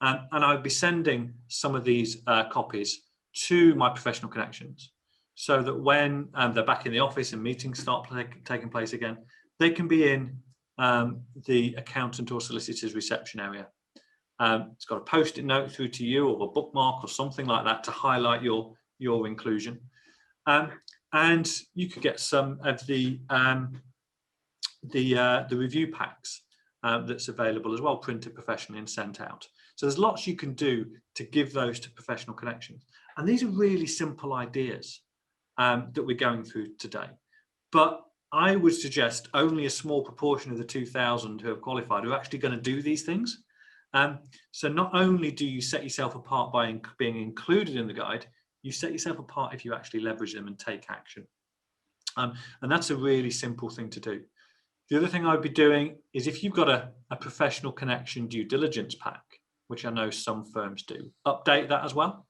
Speaker 1: and I would be sending some of these copies to my professional connections, so that when they're back in the office and meetings start taking place again, they can be in the accountant or solicitor's reception area. It's got a post-it note through to you, or a bookmark or something like that to highlight your inclusion. And you could get some of the review packs that's available as well, printed professionally and sent out. So there's lots you can do to give those to professional connections. And these are really simple ideas that we're going through today. But I would suggest only a small proportion of the 2,000 who have qualified are actually going to do these things. So not only do you set yourself apart by being included in the guide, you set yourself apart if you actually leverage them and take action. And that's a really simple thing to do. The other thing I'd be doing is, if you've got a professional connection due diligence pack, which I know some firms do, update that as well.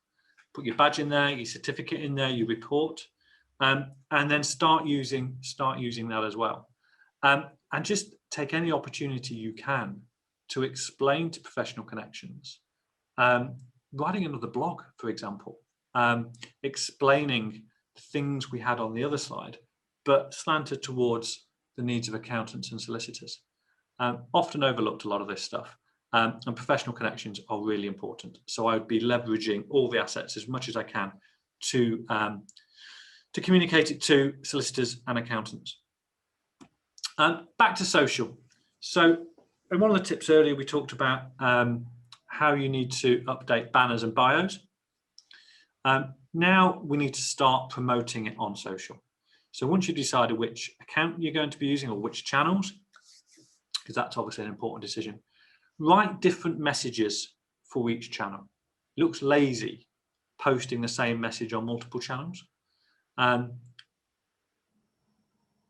Speaker 1: Put your badge in there, your certificate in there, your report, and then start using that as well. And just take any opportunity you can to explain to professional connections. Writing another blog, for example, explaining the things we had on the other slide, but slanted towards the needs of accountants and solicitors. Often overlooked, a lot of this stuff, and professional connections are really important. So I would be leveraging all the assets as much as I can to communicate it to solicitors and accountants. Back to social. So in one of the tips earlier, we talked about how you need to update banners and bios. Now we need to start promoting it on social. So once you've decided which account you're going to be using, or which channels, because that's obviously an important decision, write different messages for each channel. It looks lazy posting the same message on multiple channels.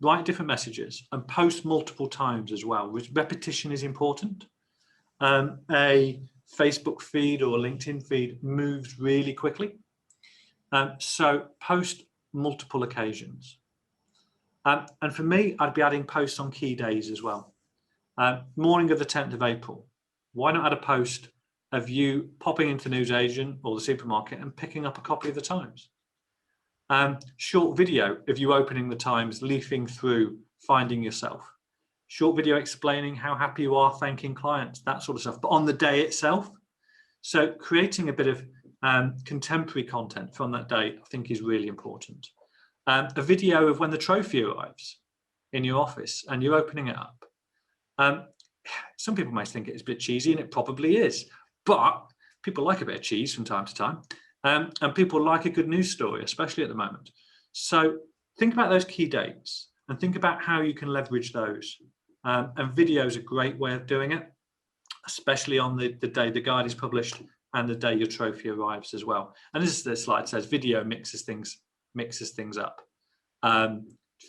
Speaker 1: Write different messages and post multiple times as well. Repetition is important. A Facebook feed or a LinkedIn feed moves really quickly. So post multiple occasions. And for me, I'd be adding posts on key days as well. Morning of the 10th of April. Why not add a post of you popping into the newsagent or the supermarket and picking up a copy of the Times? Short video of you opening the Times, leafing through, finding yourself. Short video explaining how happy you are, thanking clients, that sort of stuff, but on the day itself. So creating a bit of contemporary content from that day, I think, is really important. A video of when the trophy arrives in your office and you're opening it up. Some people might think it's a bit cheesy, and it probably is, but people like a bit of cheese from time to time. And people like a good news story, especially at the moment. So think about those key dates and think about how you can leverage those. And video is a great way of doing it, especially on the day the guide is published and the day your trophy arrives as well. And as the slide says, video mixes things up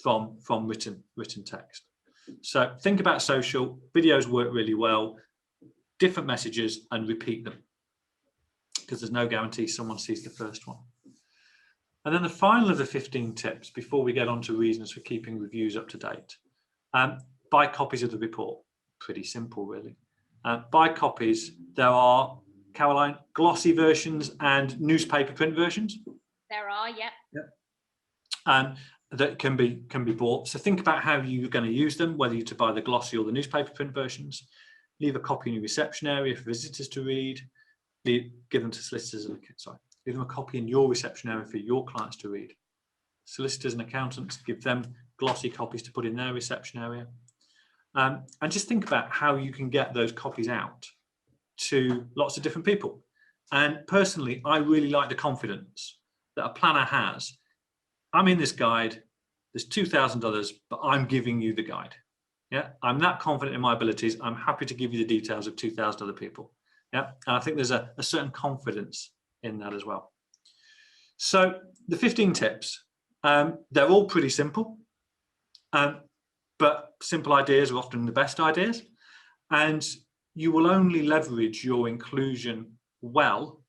Speaker 1: from written text. So think about social. Videos work really well. Different messages, and repeat them, because there's no guarantee someone sees the first one. And then the final of the 15 tips before we get on to reasons for keeping reviews up to date. Buy copies of the report. Pretty simple, really. Buy copies. There are Caroline, glossy versions and newspaper print versions.
Speaker 3: There are, yep.
Speaker 1: That can be bought. So think about how you're going to use them, whether you to buy the glossy or the newspaper print versions. Leave a copy in your reception area for visitors to read. Give them to solicitors and leave them a copy in your reception area for your clients to read. Solicitors and accountants, give them glossy copies to put in their reception area. And just think about how you can get those copies out to lots of different people. And personally, I really like the confidence that a planner has. I'm in this guide, there's $2,000, but I'm giving you the guide. Yeah, I'm that confident in my abilities. I'm happy to give you the details of 2,000 other people. Yeah, and I think there's a certain confidence in that as well. So the 15 tips, they're all pretty simple, but simple ideas are often the best ideas. And you will only leverage your inclusion well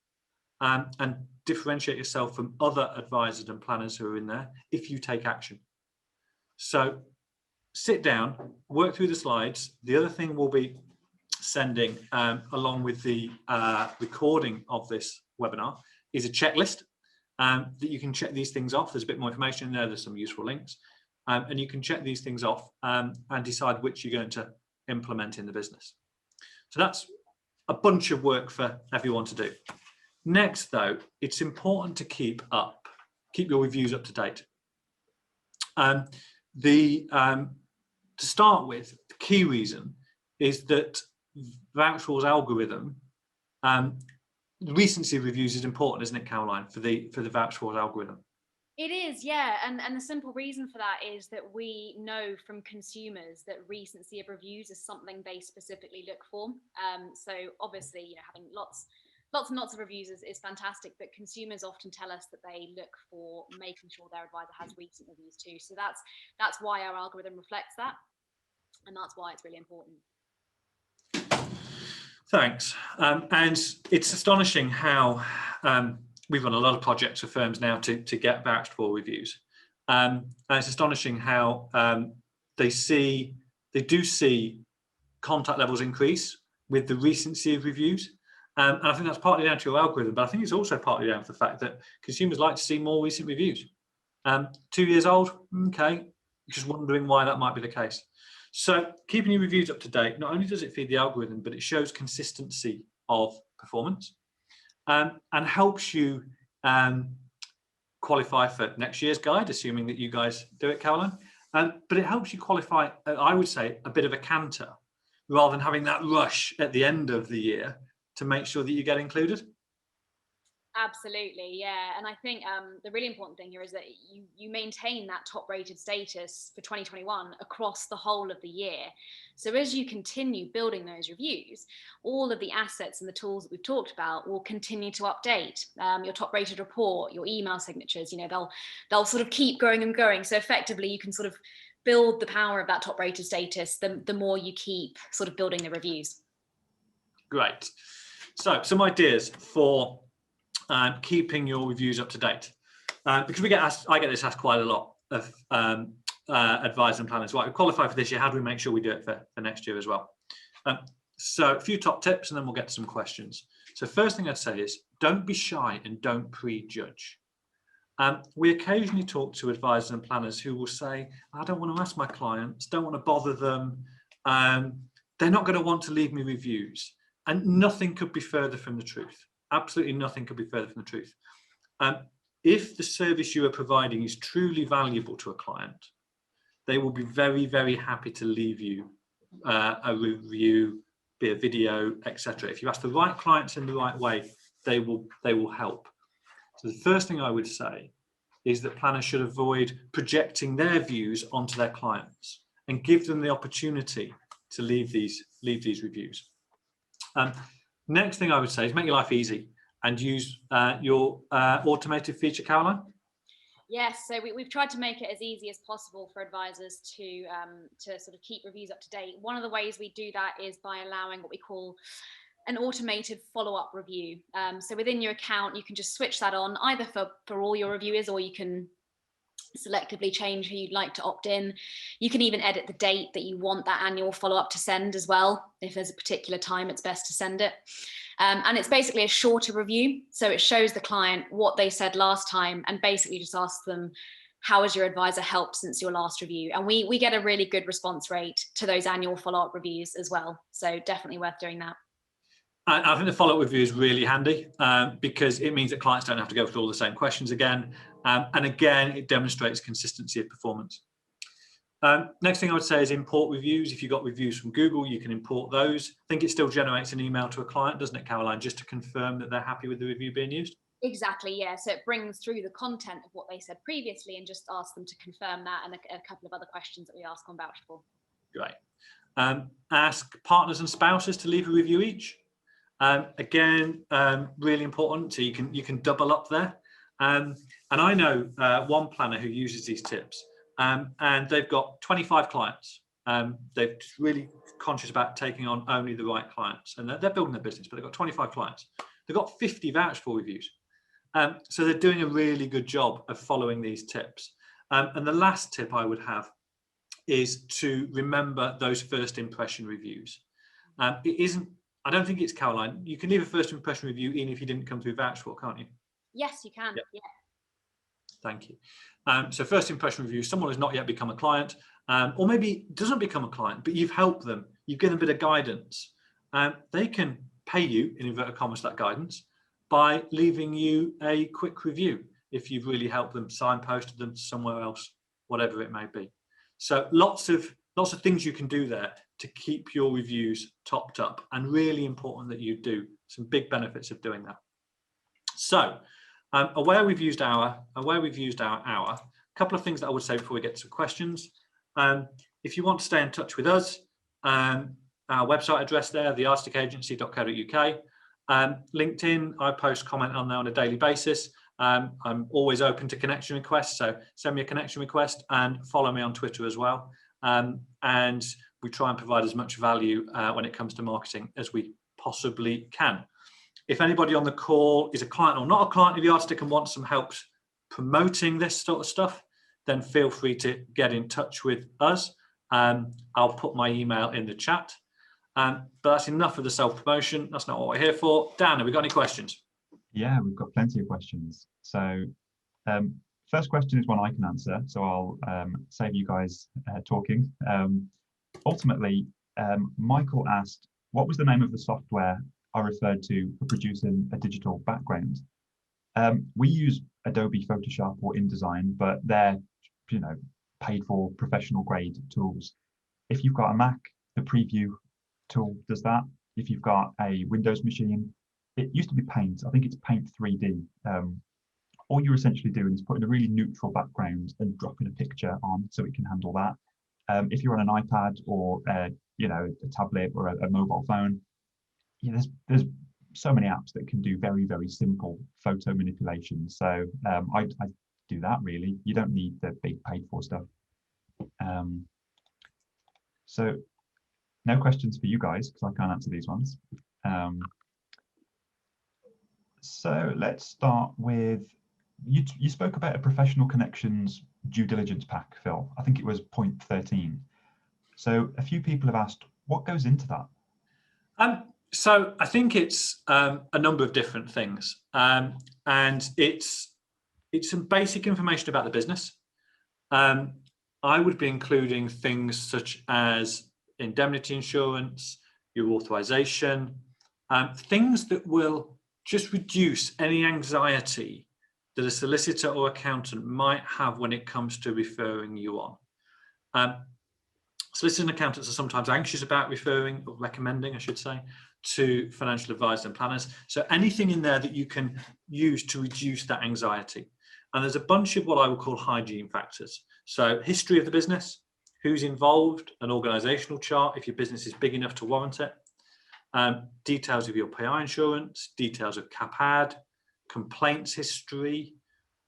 Speaker 1: and differentiate yourself from other advisors and planners who are in there if you take action. So sit down, work through the slides. The other thing we'll be sending along with the recording of this webinar is a checklist that you can check these things off. There's a bit more information in there. There's some useful links. And you can check these things off and decide which you're going to implement in the business. So that's a bunch of work for everyone to do. Next, though, it's important to keep your reviews up to date. To start with, the key reason is that VoucherWall's algorithm, recency of reviews is important, isn't it, Caroline, for the VoucherWall's algorithm?
Speaker 3: It is, yeah, and the simple reason for that is that we know from consumers that recency of reviews is something they specifically look for. So obviously, you know, having lots and lots of reviews is fantastic, but consumers often tell us that they look for making sure their advisor has recent reviews too. So that's why our algorithm reflects that, and that's why it's really important. Thanks.
Speaker 1: And it's astonishing how we've run a lot of projects for firms now to get vouched for reviews. And it's astonishing how they do see contact levels increase with the recency of reviews. And I think that's partly down to your algorithm, but I think it's also partly down to the fact that consumers like to see more recent reviews. 2 years old, okay, just wondering why that might be the case. So keeping your reviews up to date, not only does it feed the algorithm, but it shows consistency of performance and helps you qualify for next year's guide, assuming that you guys do it, Caroline. But it helps you qualify, I would say, a bit of a canter, rather than having that rush at the end of the year to make sure that you get included.
Speaker 3: Absolutely, yeah. And I think the really important thing here is that you maintain that top rated status for 2021 across the whole of the year. So as you continue building those reviews, all of the assets and the tools that we've talked about will continue to update. Your top rated report, your email signatures, you know, they'll sort of keep growing and growing. So effectively you can sort of build the power of that top rated status the more you keep sort of building the reviews.
Speaker 1: Great. So some ideas for keeping your reviews up to date, because I get this asked quite a lot of advisors and planners. Right, we qualify for this year. How do we make sure we do it for next year as well? So a few top tips, and then we'll get to some questions. So first thing I'd say is don't be shy and don't prejudge. We occasionally talk to advisors and planners who will say, I don't want to ask my clients, don't want to bother them. They're not going to want to leave me reviews. And nothing could be further from the truth. Absolutely nothing could be further from the truth. If the service you are providing is truly valuable to a client, they will be very, very happy to leave you a review, be a video, etc. If you ask the right clients in the right way, they will help. So the first thing I would say is that planners should avoid projecting their views onto their clients and give them the opportunity to leave these reviews. Next thing I would say is make your life easy and use your automated feature, Caroline.
Speaker 3: Yes, so we've tried to make it as easy as possible for advisors to sort of keep reviews up to date. One of the ways we do that is by allowing what we call an automated follow-up review. So within your account, you can just switch that on either for all your reviewers, or you can selectively change who you'd like to opt in. You can even edit the date that you want that annual follow-up to send as well. If there's a particular time, it's best to send it. And it's basically a shorter review. So it shows the client what they said last time and basically just asks them, how has your advisor helped since your last review? And we get a really good response rate to those annual follow-up reviews as well. So definitely worth doing that.
Speaker 1: I think the follow-up review is really handy because it means that clients don't have to go through all the same questions again. And again, it demonstrates consistency of performance. Next thing I would say is import reviews. If you've got reviews from Google, you can import those. I think it still generates an email to a client, doesn't it, Caroline, just to confirm that they're happy with the review being used?
Speaker 3: Exactly, yeah. So it brings through the content of what they said previously and just asks them to confirm that, and a couple of other questions that we ask on Vouchable. Great.
Speaker 1: Ask partners and spouses to leave a review each. Again, really important. So you can double up there. And I know one planner who uses these tips, and they've got 25 clients. They're really conscious about taking on only the right clients, and they're building their business, but they've got 25 clients. They've got 50 vouchable reviews. So they're doing a really good job of following these tips. And the last tip I would have is to remember those first impression reviews. It isn't, I don't think it's, Caroline, you can leave a first impression review even if you didn't come through Vouchable, can't you?
Speaker 3: Yes, you can. Yeah.
Speaker 1: Thank you. So first impression review, someone who's not yet become a client, or maybe doesn't become a client, but you've helped them, you've given them a bit of guidance. They can pay you, in inverted commas, that guidance by leaving you a quick review if you've really helped them, signposted them somewhere else, whatever it may be. So lots of things you can do there to keep your reviews topped up, and really important that you do. Some big benefits of doing that. So where we've used our hour, a couple of things that I would say before we get to questions. If you want to stay in touch with us, our website address there, thearcticagency.co.uk. LinkedIn, I post comment on there on a daily basis. I'm always open to connection requests, so send me a connection request and follow me on Twitter as well. And we try and provide as much value when it comes to marketing as we possibly can. If anybody on the call is a client or not a client of the Arctic and wants some help promoting this sort of stuff, then feel free to get in touch with us. I'll put my email in the chat. But that's enough of the self-promotion. That's not what we're here for. Dan, have we got any questions?
Speaker 2: Yeah, we've got plenty of questions. So first question is one I can answer, so I'll save you guys talking. Ultimately, Michael asked, what was the name of the software I referred to for producing a digital background? We use Adobe Photoshop or InDesign, but they're, paid for professional grade tools. If you've got a Mac, the Preview tool does that. If you've got a Windows machine, it used to be Paint. I think it's Paint 3D. All you're essentially doing is putting a really neutral background and dropping a picture on so it can handle that. If you're on an iPad or a tablet or a mobile phone, there's so many apps that can do very, very simple photo manipulation. So I do that really. You don't need the big paid for stuff. So no questions for you guys because I can't answer these ones. So let's start with, you spoke about a professional connections due diligence pack, Phil. I think it was point 13. So a few people have asked, what goes into that?
Speaker 1: So I think it's a number of different things, and it's some basic information about the business. I would be including things such as indemnity insurance, your authorization, things that will just reduce any anxiety that a solicitor or accountant might have when it comes to referring you on. Solicitors and accountants are sometimes anxious about referring, or recommending, I should say, to financial advisors and planners. So anything in there that you can use to reduce that anxiety. And there's a bunch of what I would call hygiene factors. So history of the business, who's involved, an organizational chart, if your business is big enough to warrant it, details of your PI insurance, details of CAPAD, complaints history,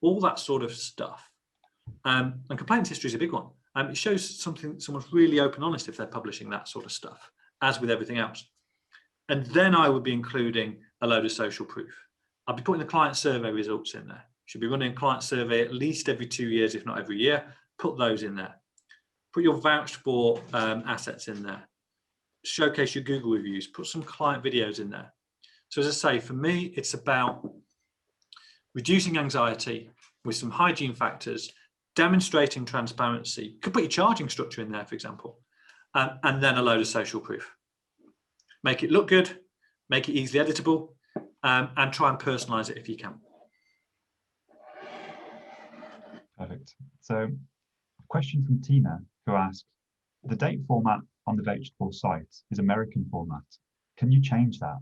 Speaker 1: all that sort of stuff. And complaints history is a big one. It shows someone's really open, honest if they're publishing that sort of stuff, as with everything else. And then I would be including a load of social proof. I'll be putting the client survey results in there, Should be running a client survey at least every 2 years, if not every year. Put those in there. Put your vouched for assets in there. Showcase your Google reviews. Put some client videos in there. So as I say, for me, it's about reducing anxiety with some hygiene factors, demonstrating transparency. You could put your charging structure in there, for example, and then a load of social proof. Make it look good, make it easily editable, and try and personalize it if you can.
Speaker 2: Perfect. So, a question from Tina, who asked, the date format on the Vouched For site is American format. Can you change that?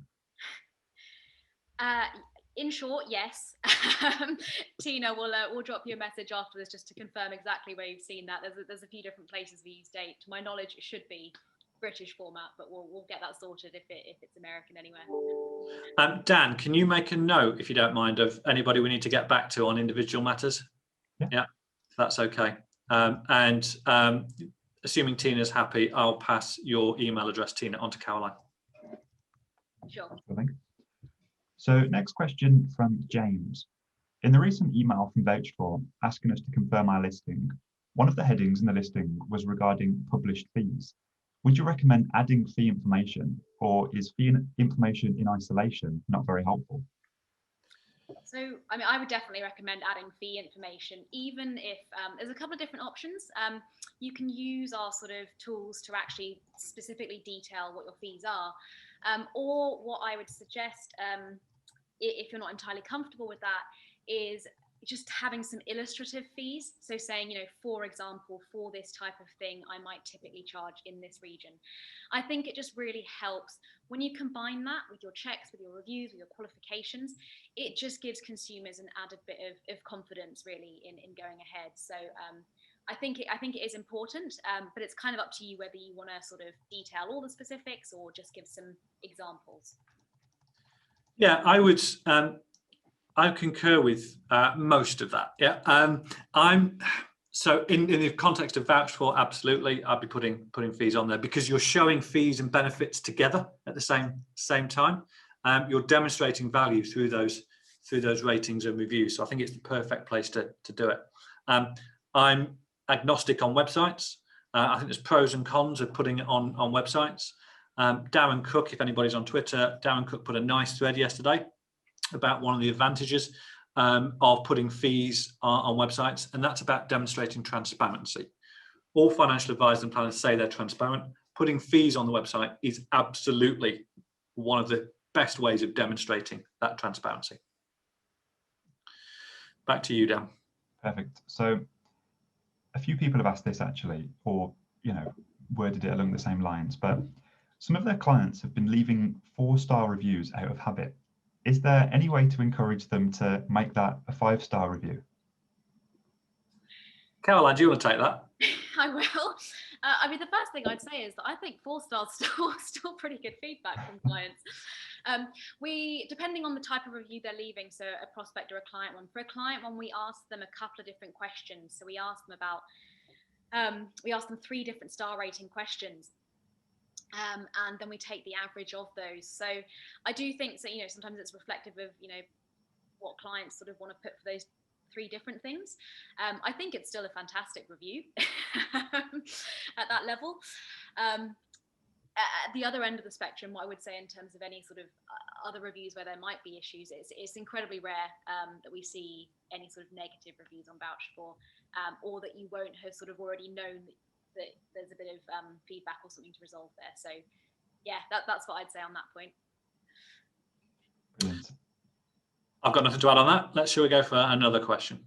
Speaker 3: In short, yes. Tina, we'll drop you a message after this just to confirm exactly where you've seen that. There's a few different places we use date. To my knowledge, it should be British format, but we'll get that sorted if it's American anywhere.
Speaker 1: Dan, can you make a note, if you don't mind, of anybody we need to get back to on individual matters? Yeah, if that's okay. Assuming Tina's happy, I'll pass your email address, Tina, on to Caroline.
Speaker 3: Sure.
Speaker 2: So next question from James. In the recent email from Vouched For asking us to confirm our listing, one of the headings in the listing was regarding published fees. Would you recommend adding fee information, or is fee information in isolation not very helpful?
Speaker 3: So, I mean, I would definitely recommend adding fee information, even if there's a couple of different options. You can use our sort of tools to actually specifically detail what your fees are. Or what I would suggest, if you're not entirely comfortable with that, is just having some illustrative fees. So saying, you know, for example, for this type of thing, I might typically charge in this region. I think it just really helps when you combine that with your checks, with your reviews, with your qualifications. It just gives consumers an added bit of confidence really in going ahead. So I think it is important, but it's kind of up to you whether you want to sort of detail all the specifics or just give some examples.
Speaker 1: Yeah, I would. I concur with most of that. Yeah, so in the context of Vouched For, absolutely, I'd be putting fees on there because you're showing fees and benefits together at the same time. You're demonstrating value through those ratings and reviews. So I think it's the perfect place to do it. I'm agnostic on websites. I think there's pros and cons of putting it on websites. Darren Cook, if anybody's on Twitter, Darren Cook put a nice thread yesterday about one of the advantages of putting fees on websites, and that's about demonstrating transparency. All financial advisors and planners say they're transparent. Putting fees on the website is absolutely one of the best ways of demonstrating that transparency. Back to you, Dan.
Speaker 2: Perfect. So a few people have asked this actually, or worded it along the same lines, but some of their clients have been leaving 4-star reviews out of habit. Is there any way to encourage them to make that a 5-star review?
Speaker 1: Caroline, do you want to take that?
Speaker 3: I will. I mean, the first thing I'd say is that I think 4 stars still pretty good feedback from clients. Depending on the type of review they're leaving, so a prospect or a client one. For a client one, we ask them a couple of different questions. So we ask them 3 different star rating questions. And then we take the average of those. So I do think that, sometimes it's reflective of, what clients sort of want to put for those 3 different things. I think it's still a fantastic review at that level. At the other end of the spectrum, what I would say in terms of any sort of other reviews where there might be issues, it's incredibly rare that we see any sort of negative reviews on Vouched For, or that you won't have sort of already known that there's a bit of feedback or something to resolve there. So yeah, that's what I'd say on that point.
Speaker 2: Brilliant.
Speaker 1: I've got nothing to add on that. Shall we go for another question?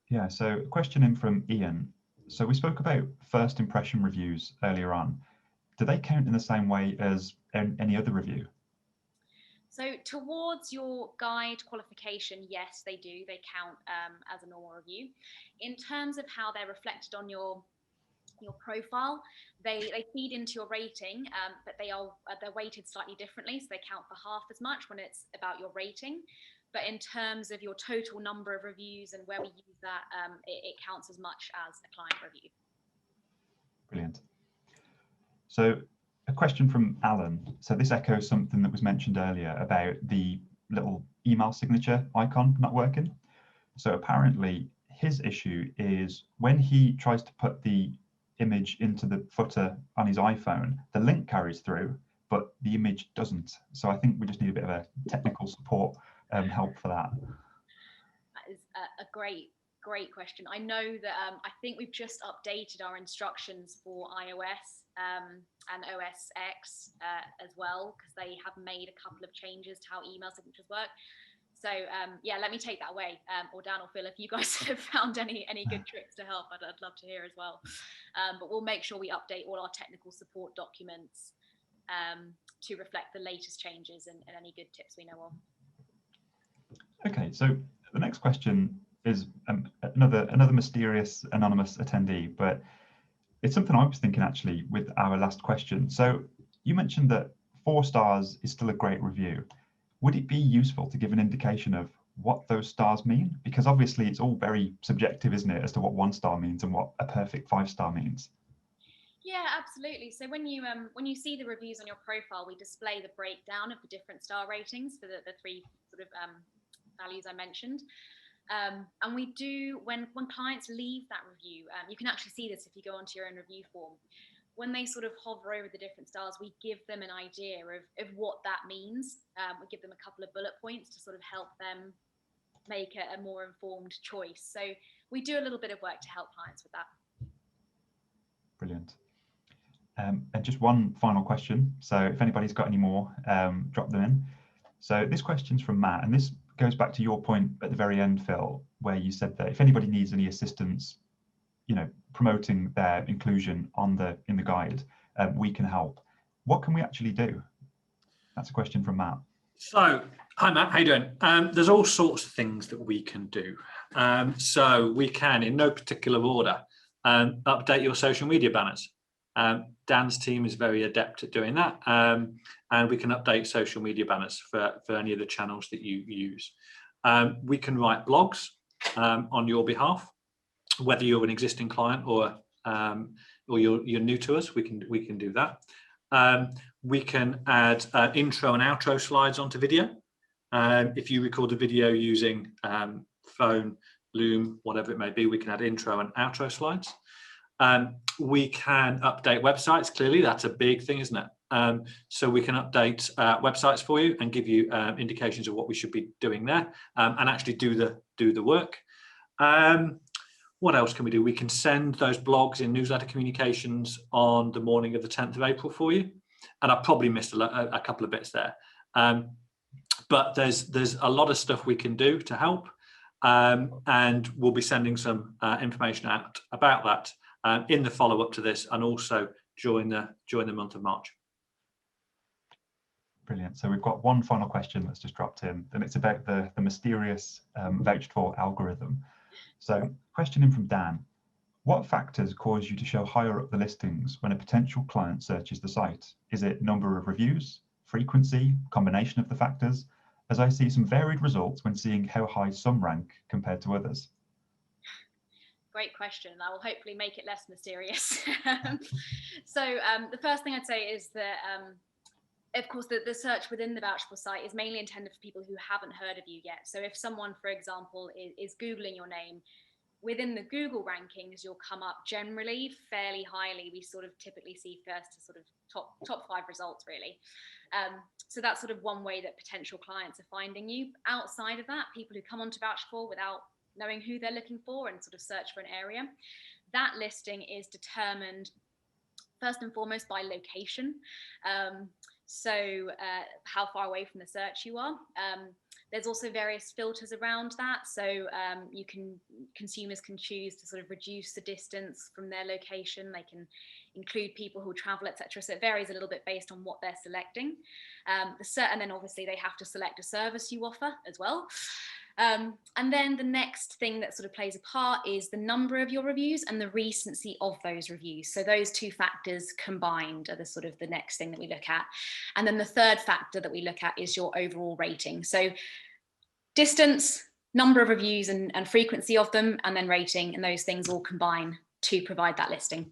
Speaker 2: Yeah, so a question in from Ian. So we spoke about first impression reviews earlier on. Do they count in the same way as any other review? So
Speaker 3: towards your guide qualification, yes, they do. They count as a normal review. In terms of how they're reflected on your profile, they feed into your rating, but they're weighted slightly differently, so they count for half as much when it's about your rating. But in terms of your total number of reviews and where we use that, it counts as much as a client review.
Speaker 2: Brilliant. So a question from Alan. So this echoes something that was mentioned earlier about the little email signature icon not working. So apparently his issue is when he tries to put the image into the footer on his iPhone, the link carries through, but the image doesn't. So I think we just need a bit of a technical support help for that.
Speaker 3: That is a great question. I know that I think we've just updated our instructions for iOS and OS X as well, because they have made a couple of changes to how email signatures work. So yeah, let me take that away. Or Dan or Phil, if you guys have found any good tricks to help, I'd love to hear as well. But we'll make sure we update all our technical support documents to reflect the latest changes and any good tips we know of.
Speaker 2: Okay, so the next question is another mysterious anonymous attendee, but it's something I was thinking actually with our last question. So you mentioned that 4 stars is still a great review. Would it be useful to give an indication of what those stars mean? Because obviously it's all very subjective, isn't it, as to what 1 star means and what a perfect 5-star means.
Speaker 3: Yeah, absolutely. So when you see the reviews on your profile, we display the breakdown of the different star ratings for the 3 sort of values I mentioned. And we do, when clients leave that review, you can actually see this if you go onto your own review form. When they sort of hover over the different stars, we give them an idea of what that means. We give them a couple of bullet points to sort of help them make a more informed choice. So we do a little bit of work to help clients with that.
Speaker 2: Brilliant. And just one final question. So if anybody's got any more, drop them in. So this question's from Matt, and this goes back to your point at the very end, Phil, where you said that if anybody needs any assistance, promoting their inclusion in the guide, we can help. What can we actually do? That's a question from Matt.
Speaker 1: So, hi Matt, how you doing? There's all sorts of things that we can do. So we can, in no particular order, update your social media banners. Dan's team is very adept at doing that, and we can update social media banners for any of the channels that you use. We can write blogs on your behalf, whether you're an existing client or you're new to us. We can do that. We can add intro and outro slides onto video. If you record a video using phone, Loom, whatever it may be, we can add intro and outro slides. We can update websites. Clearly, that's a big thing, isn't it? So we can update websites for you and give you indications of what we should be doing there, and actually do the work. What else can we do? We can send those blogs in newsletter communications on the morning of the 10th of April for you. And I probably missed a couple of bits there. But there's a lot of stuff we can do to help. And we'll be sending some information out about that in the follow-up to this, and also during the month of March.
Speaker 2: Brilliant. So we've got one final question that's just dropped in, and it's about the mysterious vouched for algorithm. So question in from Dan: what factors cause you to show higher up the listings when a potential client searches the site? Is it number of reviews, frequency, combination of the factors? As I see some varied results when seeing how high some rank compared to others.
Speaker 3: Great question. I will hopefully make it less mysterious. So the first thing I'd say is that, of course, the search within the voucher site is mainly intended for people who haven't heard of you yet. So if someone, for example, is Googling your name, within the Google rankings, you'll come up generally fairly highly. We sort of typically see first to sort of top 5 results, really. So that's sort of one way that potential clients are finding you. Outside of that, people who come onto Voucher4 without knowing who they're looking for and sort of search for an area, that listing is determined first and foremost by location. So how far away from the search you are. There's also various filters around that. So consumers can choose to sort of reduce the distance from their location. They can include people who travel, etc. So it varies a little bit based on what they're selecting. And then obviously they have to select a service you offer as well. And then the next thing that sort of plays a part is the number of your reviews and the recency of those reviews. So those 2 factors combined are the sort of the next thing that we look at. And then the third factor that we look at is your overall rating. So distance, number of reviews and frequency of them, and then rating, and those things all combine to provide that listing.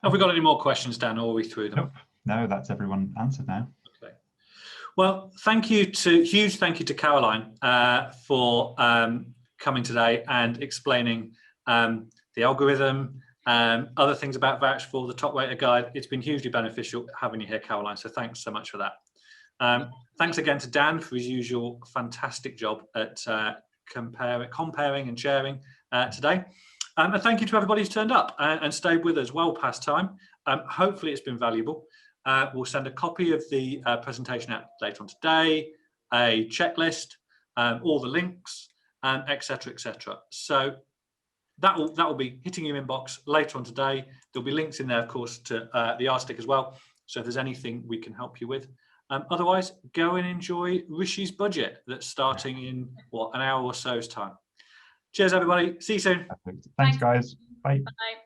Speaker 1: Have we got any more questions, Dan, or are we through them?
Speaker 2: Nope. No, that's everyone answered now.
Speaker 1: Well, huge thank you to Caroline for coming today and explaining the algorithm, other things about Vouch4, the Top Rater Guide. It's been hugely beneficial having you here, Caroline. So thanks so much for that. Thanks again to Dan for his usual fantastic job at comparing and sharing today. And thank you to everybody who's turned up and stayed with us well past time. Hopefully it's been valuable. We'll send a copy of the presentation out later on today, a checklist, all the links, etc., etc. So that will be hitting your inbox later on today. There'll be links in there, of course, to the RStick as well. So if there's anything we can help you with. Otherwise, go and enjoy Rishi's budget that's starting in, what, an hour or so's time. Cheers, everybody. See you soon.
Speaker 2: Perfect. Thanks, guys. Bye.
Speaker 3: Bye.